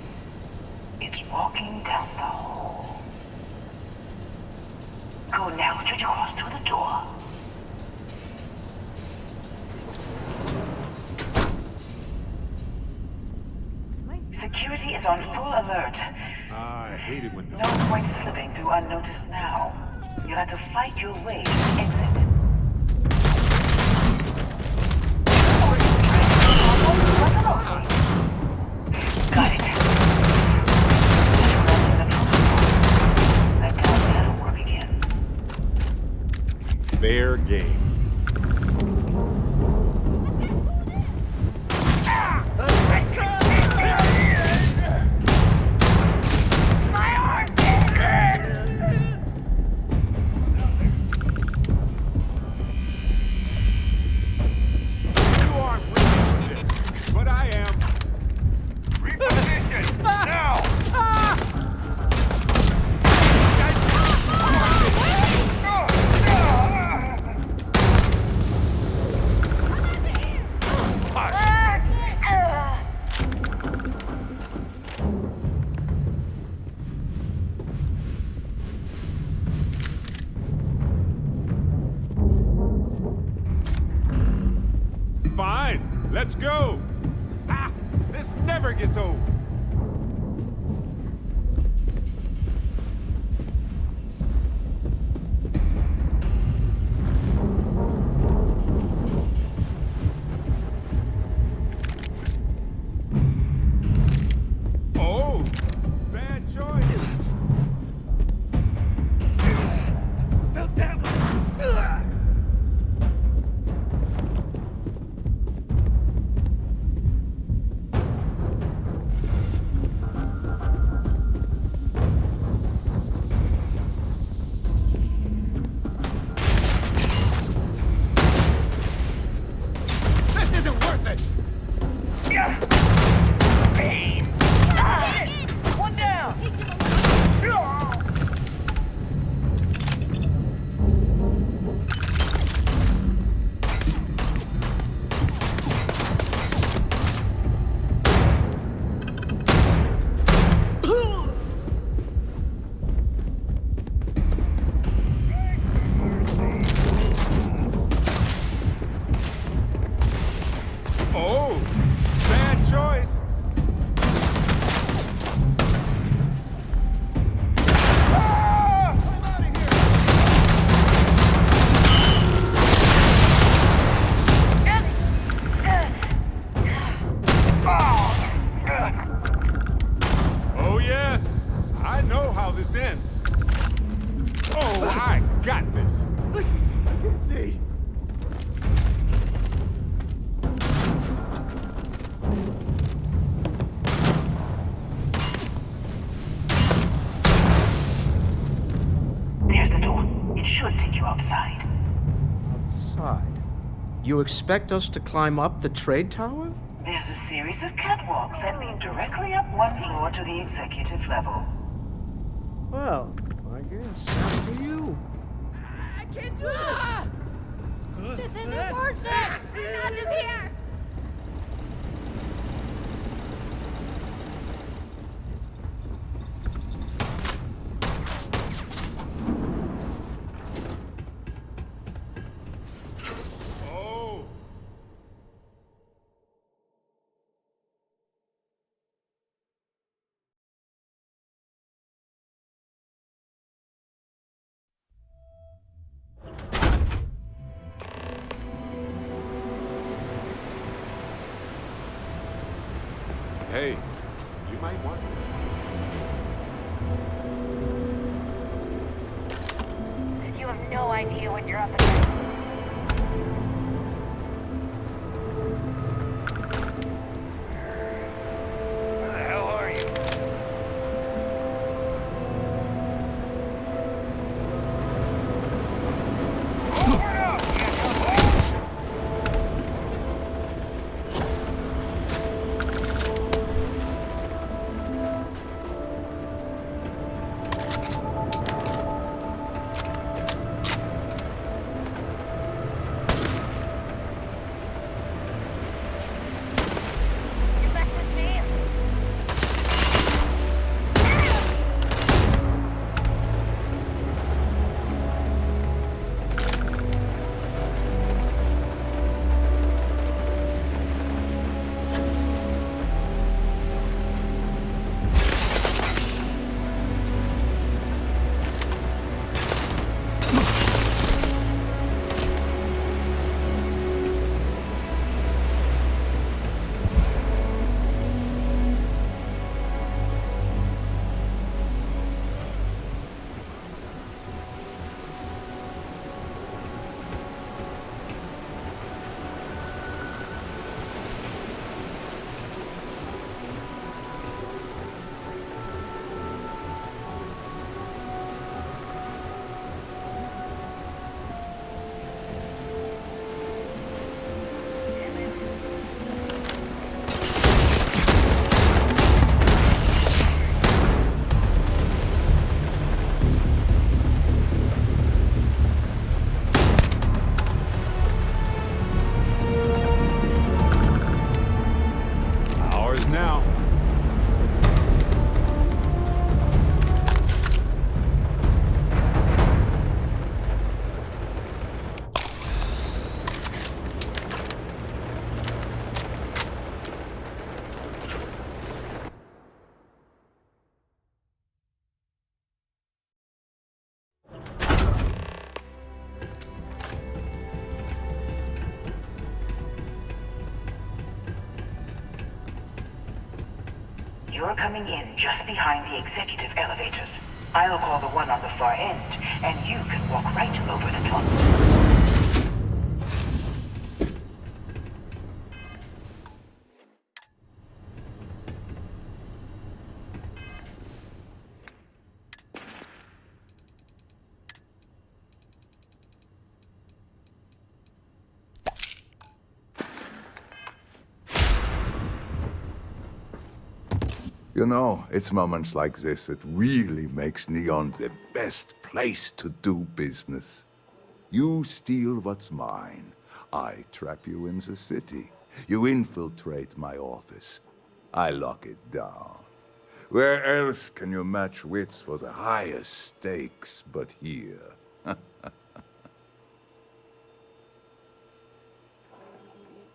It's walking down the hall. Go now, straight across to the door. Security is on full alert. I hate it when this... No point slipping through unnoticed now. You'll have to fight your way to the exit. Got it. That time that'll work again. Fair game. Let's go! Ah, this never gets old. Oh, bad choice. Felt that one. This isn't worth it! Pain. One down. Oh, bad choice. Oh, yes. I know how this ends. Oh, I got this. I can't see. There's the door. It should take you outside. Outside? You expect us to climb up the trade tower? There's a series of catwalks that lead directly up one floor to the executive level. Well, I guess after you. I can't do this. This isn't worth it! Get out of here! Oh. Hey, you might want this. You have no idea what you're up against. Where the hell are you? Open up, you couple! You're coming in just behind the executive elevators. I'll call the one on the far end, and you can walk right over the tunnel. You know, it's moments like this that really makes Neon the best place to do business. You steal what's mine. I trap you in the city. You infiltrate my office. I lock it down. Where else can you match wits for the highest stakes but here?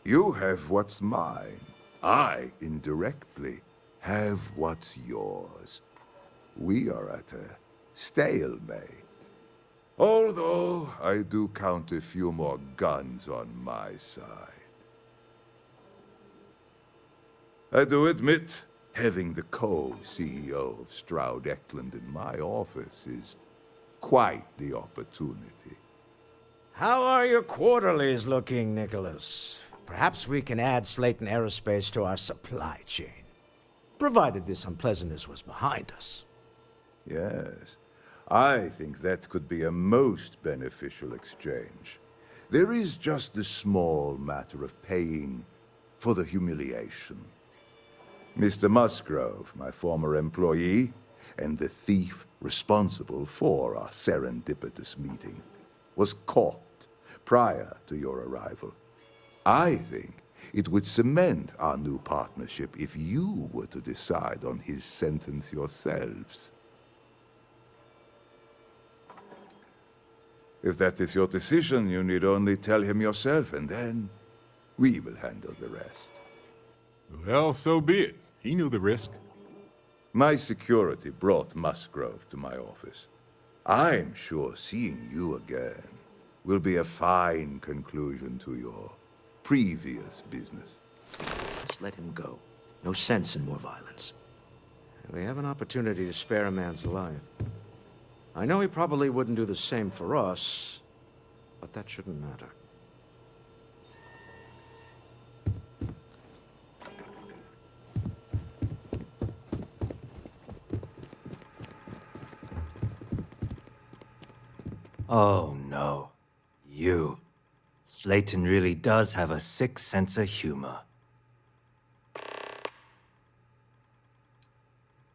You have what's mine. I, indirectly, have what's yours. We are at a stalemate. Although I do count a few more guns on my side. I do admit, having the co-CEO of Stroud Eklund in my office is quite the opportunity. How are your quarterlies looking, Nicholas? Perhaps we can add Slayton Aerospace to our supply chain. Provided this unpleasantness was behind us. Yes, I think that could be a most beneficial exchange. There is just the small matter of paying for the humiliation. Mr. Musgrove, my former employee, and the thief responsible for our serendipitous meeting, was caught prior to your arrival. I think it would cement our new partnership if you were to decide on his sentence yourselves. If that is your decision, you need only tell him yourself, and then we will handle the rest. Well, so be it. He knew the risk. My security brought Musgrove to my office. I'm sure seeing you again will be a fine conclusion to your previous business. Just let him go. No sense in more violence. We have an opportunity to spare a man's life. I know he probably wouldn't do the same for us, but that shouldn't matter. Oh no. You. Slayton really does have a sick sense of humor.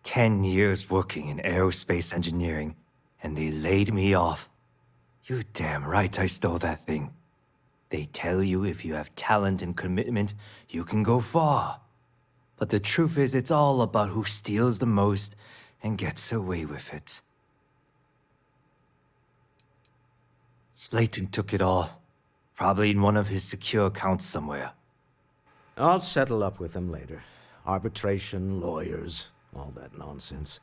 10 years working in aerospace engineering, and they laid me off. You damn right I stole that thing. They tell you if you have talent and commitment, you can go far. But the truth is, it's all about who steals the most and gets away with it. Slayton took it all. Probably in one of his secure accounts somewhere. I'll settle up with him later. Arbitration, lawyers, all that nonsense.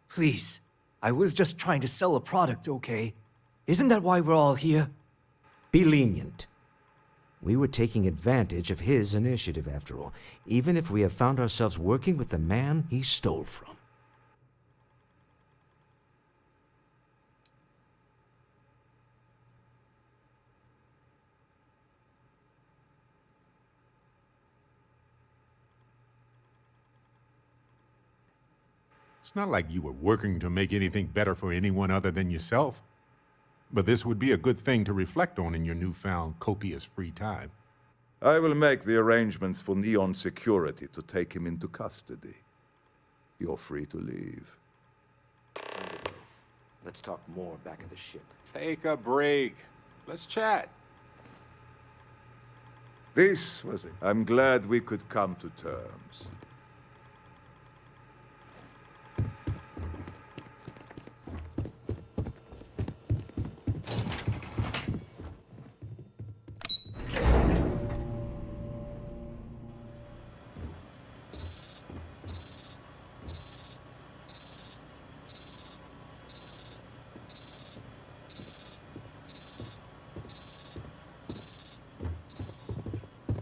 Please, I was just trying to sell a product, okay? Isn't that why we're all here? Be lenient. We were taking advantage of his initiative, after all, even if we have found ourselves working with the man he stole from. It's not like you were working to make anything better for anyone other than yourself. But this would be a good thing to reflect on in your newfound copious free time. I will make the arrangements for Neon Security to take him into custody. You're free to leave. Let's talk more back at the ship. Take a break. Let's chat. This was it. I'm glad we could come to terms.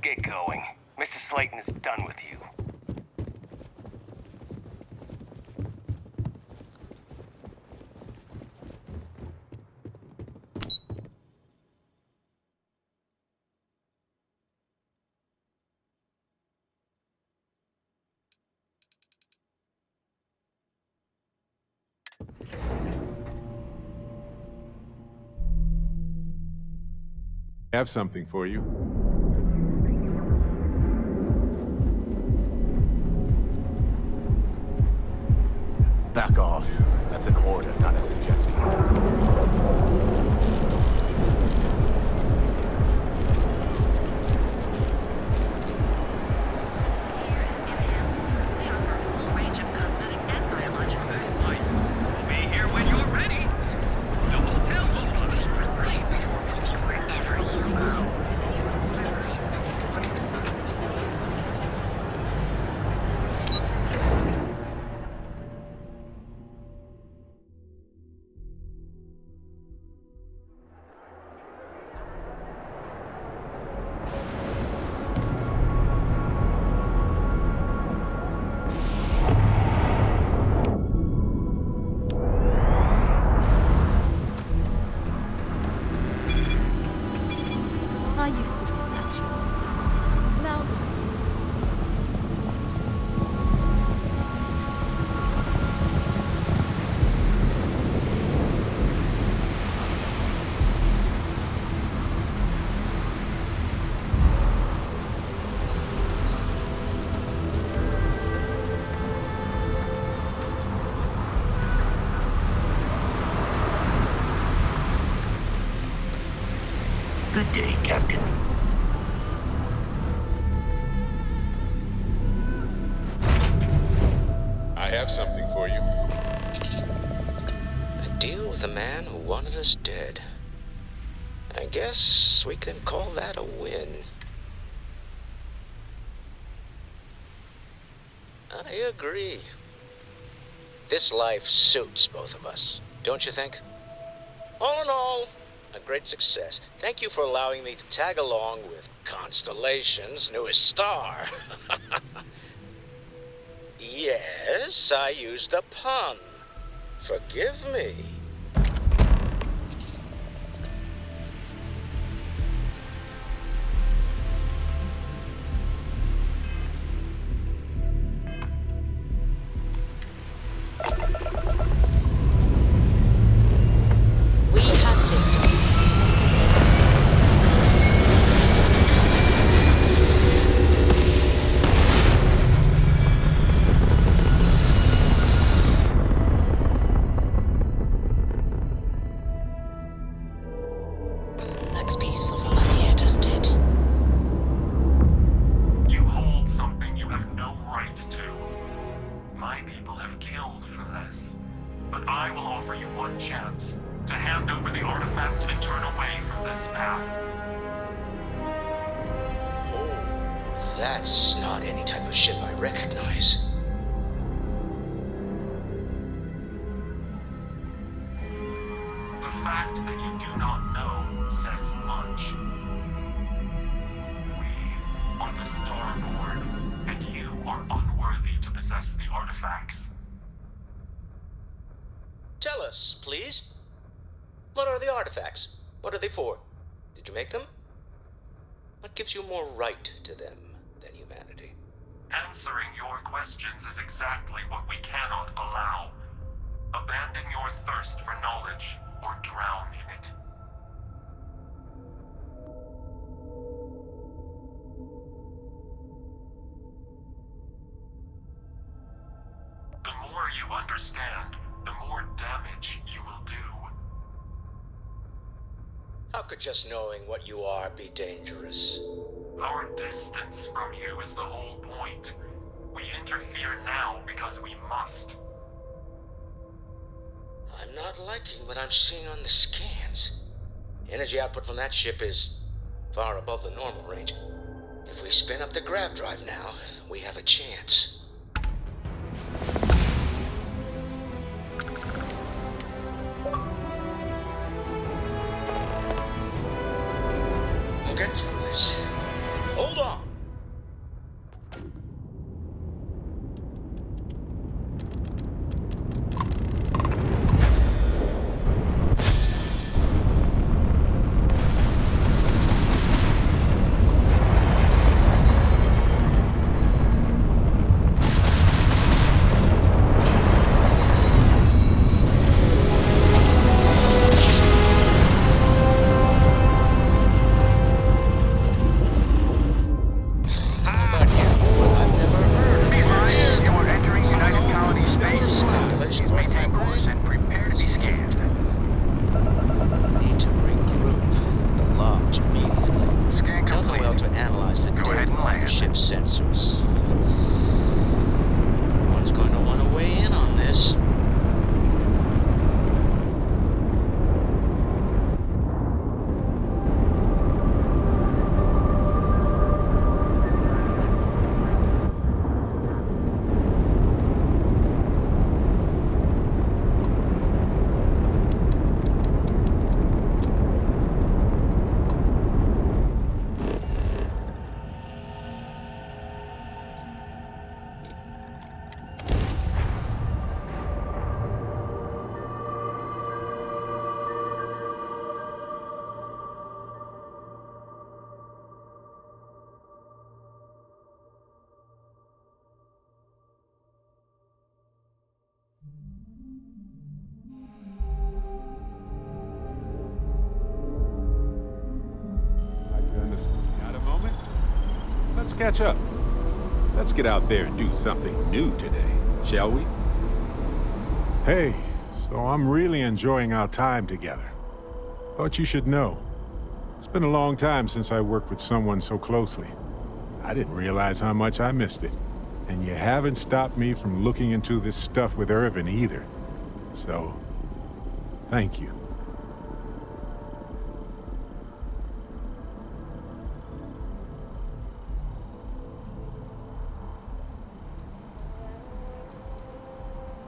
Get going. Mr. Slayton is done with you. I have something for you. Back off. That's an order, not a suggestion. I used to be that shit. Now, Good day, Captain. I have something for you. A deal with a man who wanted us dead. I guess we can call that a win. I agree. This life suits both of us, don't you think? All in all, a great success. Thank you for allowing me to tag along with Constellation's newest star. Yes, I used a pun. Forgive me. We have liftoff. Looks peaceful from up here, doesn't it? You hold something you have no right to. My people have killed for this. But I will offer you one chance to hand over the artifact and turn away from this path. Oh, that's not any type of ship I recognize. The fact that you do not know says much. We are the Starborn, and you are unworthy to possess the artifacts. Tell us, please. What are the artifacts? What are they for? Did you make them? What gives you more right to them than humanity? Answering your questions is exactly what we cannot allow. Abandon your thirst for knowledge, or drown in it. The more you understand, the more damage you will do. How could just knowing what you are be dangerous? Our distance from you is the whole point. We interfere now because we must. I'm not liking what I'm seeing on the scans. Energy output from that ship is far above the normal range. If we spin up the grav drive now, we have a chance. We'll get through this. Hold on. catch up. Let's get out there and do something new today, shall we? Hey, so I'm really enjoying our time together. Thought you should know. It's been a long time since I worked with someone so closely. I didn't realize how much I missed it. And you haven't stopped me from looking into this stuff with Irvin either. So, thank you.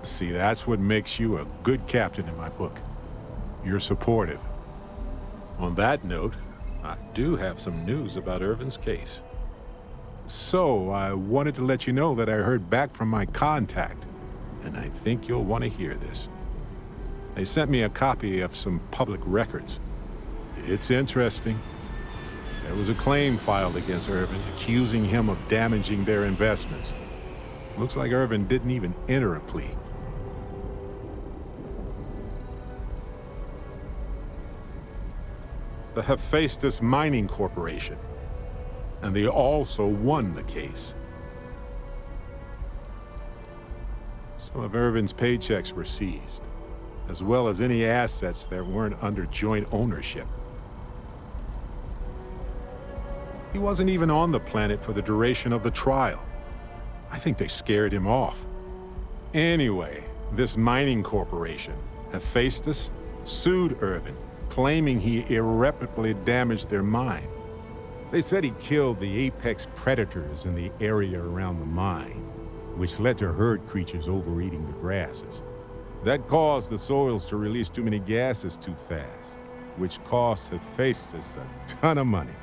See, that's what makes you a good captain in my book. You're supportive. On that note, I do have some news about Irvin's case. So, I wanted to let you know that I heard back from my contact, and I think you'll want to hear this. They sent me a copy of some public records. It's interesting. There was a claim filed against Irvin, accusing him of damaging their investments. Looks like Irvin didn't even enter a plea. The Hephaestus Mining Corporation, and they also won the case. Some of Irvin's paychecks were seized, as well as any assets that weren't under joint ownership. He wasn't even on the planet for the duration of the trial. I think they scared him off. Anyway, this mining corporation, Hephaestus, sued Irvin, claiming he irreparably damaged their mine. They said he killed the apex predators in the area around the mine, which led to herd creatures overeating the grasses. That caused the soils to release too many gases too fast, which cost Hephaestus a ton of money.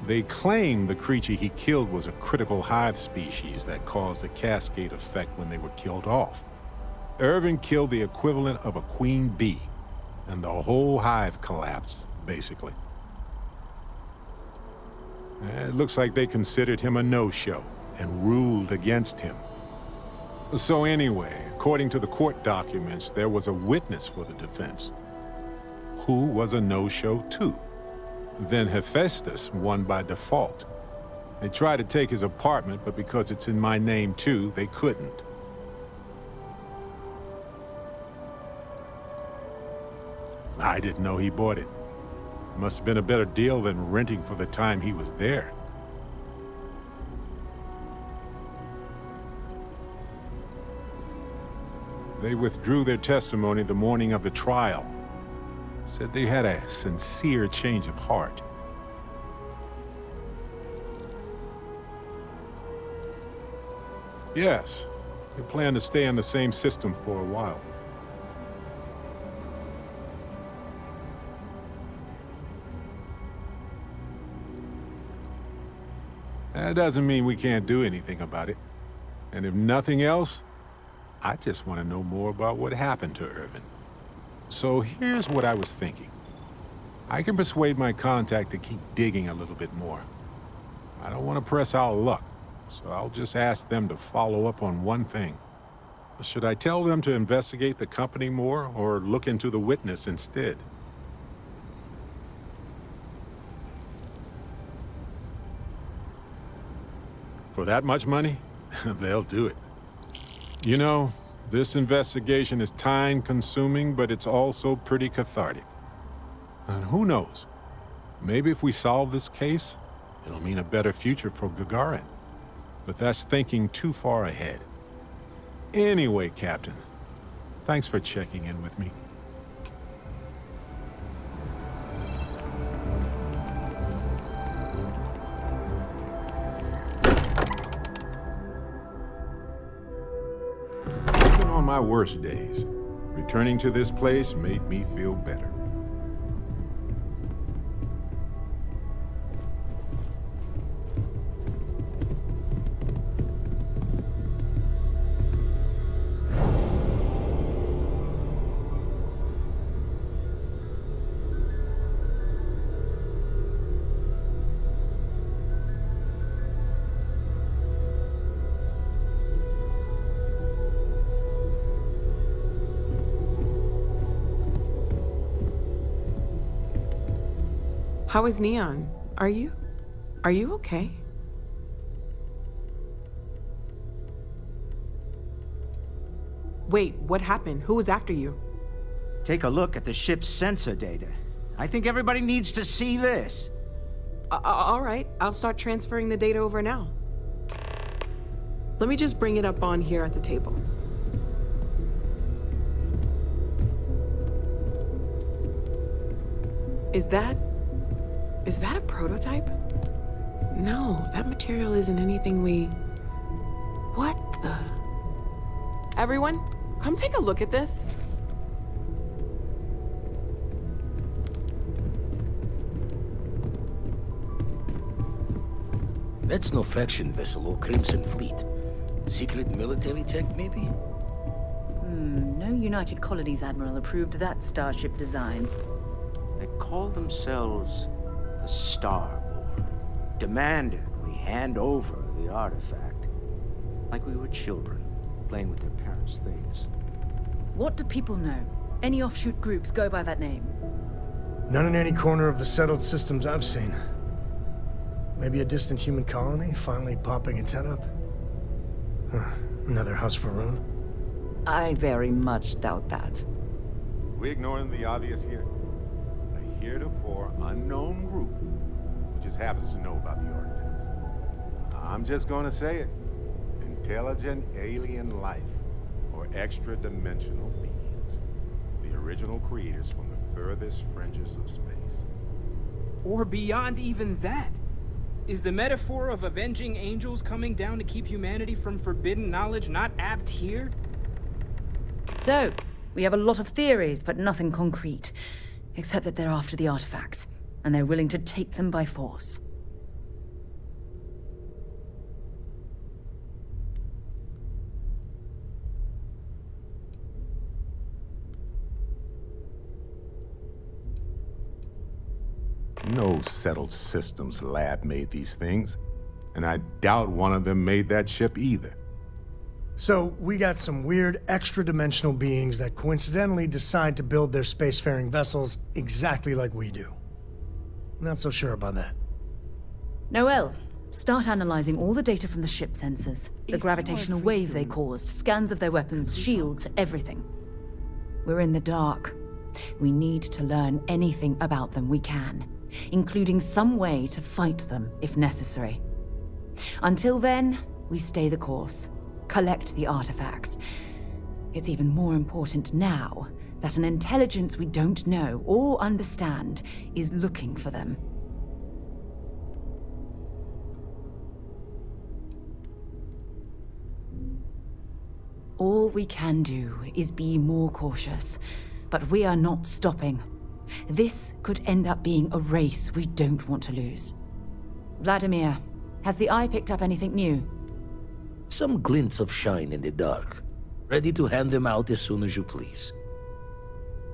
They claim the creature he killed was a critical hive species that caused a cascade effect when they were killed off. Irvin killed the equivalent of a queen bee, and the whole hive collapsed, basically. It looks like they considered him a no-show and ruled against him. So anyway, according to the court documents, there was a witness for the defense, who was a no-show too. Then Hephaestus won by default. They tried to take his apartment, but because it's in my name too, they couldn't. I didn't know he bought it. Must have been a better deal than renting for the time he was there. They withdrew their testimony the morning of the trial. Said they had a sincere change of heart. Yes, they plan to stay in the same system for a while. That doesn't mean we can't do anything about it. And if nothing else, I just want to know more about what happened to Irvin. So here's what I was thinking. I can persuade my contact to keep digging a little bit more. I don't want to press our luck, so I'll just ask them to follow up on one thing. Should I tell them to investigate the company more, or look into the witness instead? For that much money, they'll do it. You know, this investigation is time-consuming, but it's also pretty cathartic. And who knows? Maybe if we solve this case, it'll mean a better future for Gagarin. But that's thinking too far ahead. Anyway, Captain, thanks for checking in with me. Even on my worst days, returning to this place made me feel better. How is Neon? Are you okay? Wait, what happened? Who was after you? Take a look at the ship's sensor data. I think everybody needs to see this. All right, I'll start transferring the data over now. Let me just bring it up on here at the table. Is that a prototype? No, that material isn't anything we... What the... Everyone, come take a look at this. That's no faction vessel or Crimson Fleet. Secret military tech, maybe? No United Colonies Admiral approved that starship design. They call themselves the Starborn. Demanded we hand over the artifact. Like we were children, playing with their parents' things. What do people know? Any offshoot groups go by that name? None in any corner of the settled systems I've seen. Maybe a distant human colony finally popping its head up? Another house for Rune? I very much doubt that. We ignoring the obvious here? A heretofore unknown group who just happens to know about the artifacts. I'm just gonna say it. Intelligent alien life, or extra-dimensional beings. The original creators from the furthest fringes of space. Or beyond even that. Is the metaphor of avenging angels coming down to keep humanity from forbidden knowledge not apt here? So, we have a lot of theories, but nothing concrete. Except that they're after the artifacts, and they're willing to take them by force. No settled systems lab made these things, and I doubt one of them made that ship either. So, we got some weird extra-dimensional beings that coincidentally decide to build their spacefaring vessels exactly like we do. Not so sure about that. Noel, start analyzing all the data from the ship sensors. The gravitational wave they caused, scans of their weapons, shields, everything. We're in the dark. We need to learn anything about them we can, including some way to fight them if necessary. Until then, we stay the course. Collect the artifacts. It's even more important now that an intelligence we don't know or understand is looking for them. All we can do is be more cautious, but we are not stopping. This could end up being a race we don't want to lose. Vladimir, has the Eye picked up anything new? Some glints of shine in the dark. Ready to hand them out as soon as you please.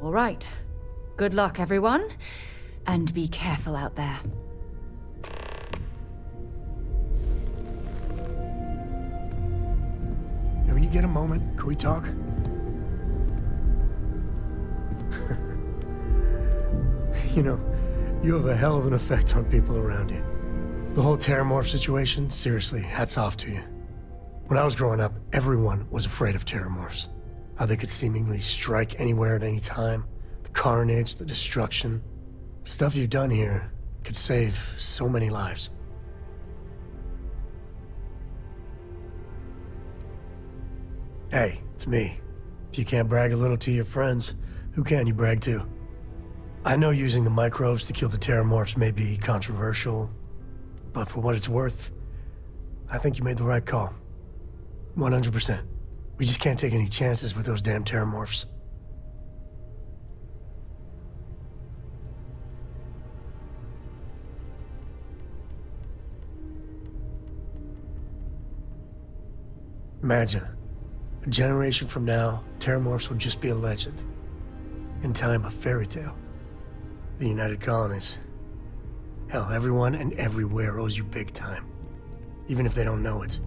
All right. Good luck, everyone. And be careful out there. Hey, when you get a moment, can we talk? You know, you have a hell of an effect on people around you. The whole Terramorph situation, seriously, hats off to you. When I was growing up, everyone was afraid of Terramorphs. How they could seemingly strike anywhere at any time. The carnage, the destruction. The stuff you've done here could save so many lives. Hey, it's me. If you can't brag a little to your friends, who can you brag to? I know using the microbes to kill the Terramorphs may be controversial, but for what it's worth, I think you made the right call. 100%. We just can't take any chances with those damn Terramorphs. Imagine, a generation from now, Terramorphs will just be a legend. In time, a fairy tale. The United Colonies. Hell, everyone and everywhere owes you big time. Even if they don't know it.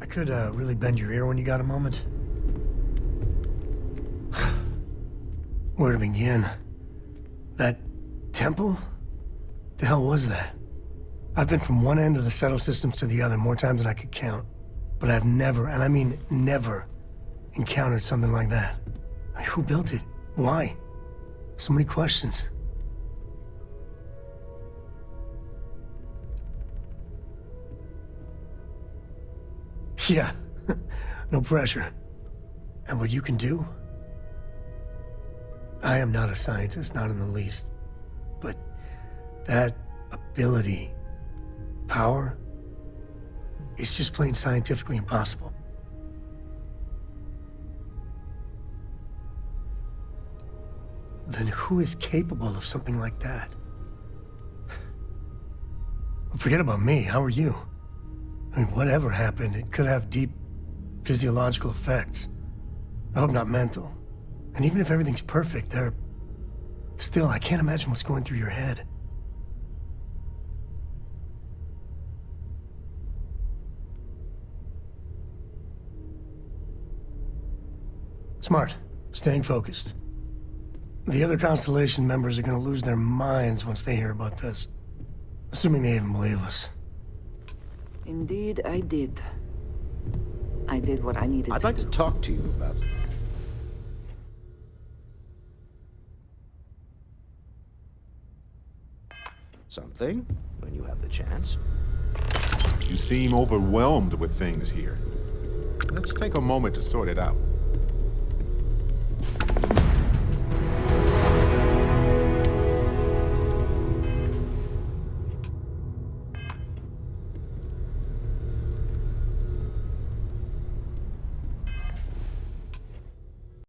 I could really bend your ear when you got a moment. Where to begin? That temple? The hell was that? I've been from one end of the settle systems to the other more times than I could count. But I've never, and I mean never, encountered something like that. Who built it? Why? So many questions. Yeah, no pressure. And what you can do? I am not a scientist, not in the least. But that ability, power, is just plain scientifically impossible. Then who is capable of something like that? Forget about me, how are you? I mean, whatever happened, it could have deep physiological effects. I hope not mental. And even if everything's perfect, still, I can't imagine what's going through your head. Smart. Staying focused. The other Constellation members are gonna lose their minds once they hear about this. Assuming they even believe us. Indeed, I did. I did what I needed to do. I'd like to talk to you about it. Something, when you have the chance. You seem overwhelmed with things here. Let's take a moment to sort it out.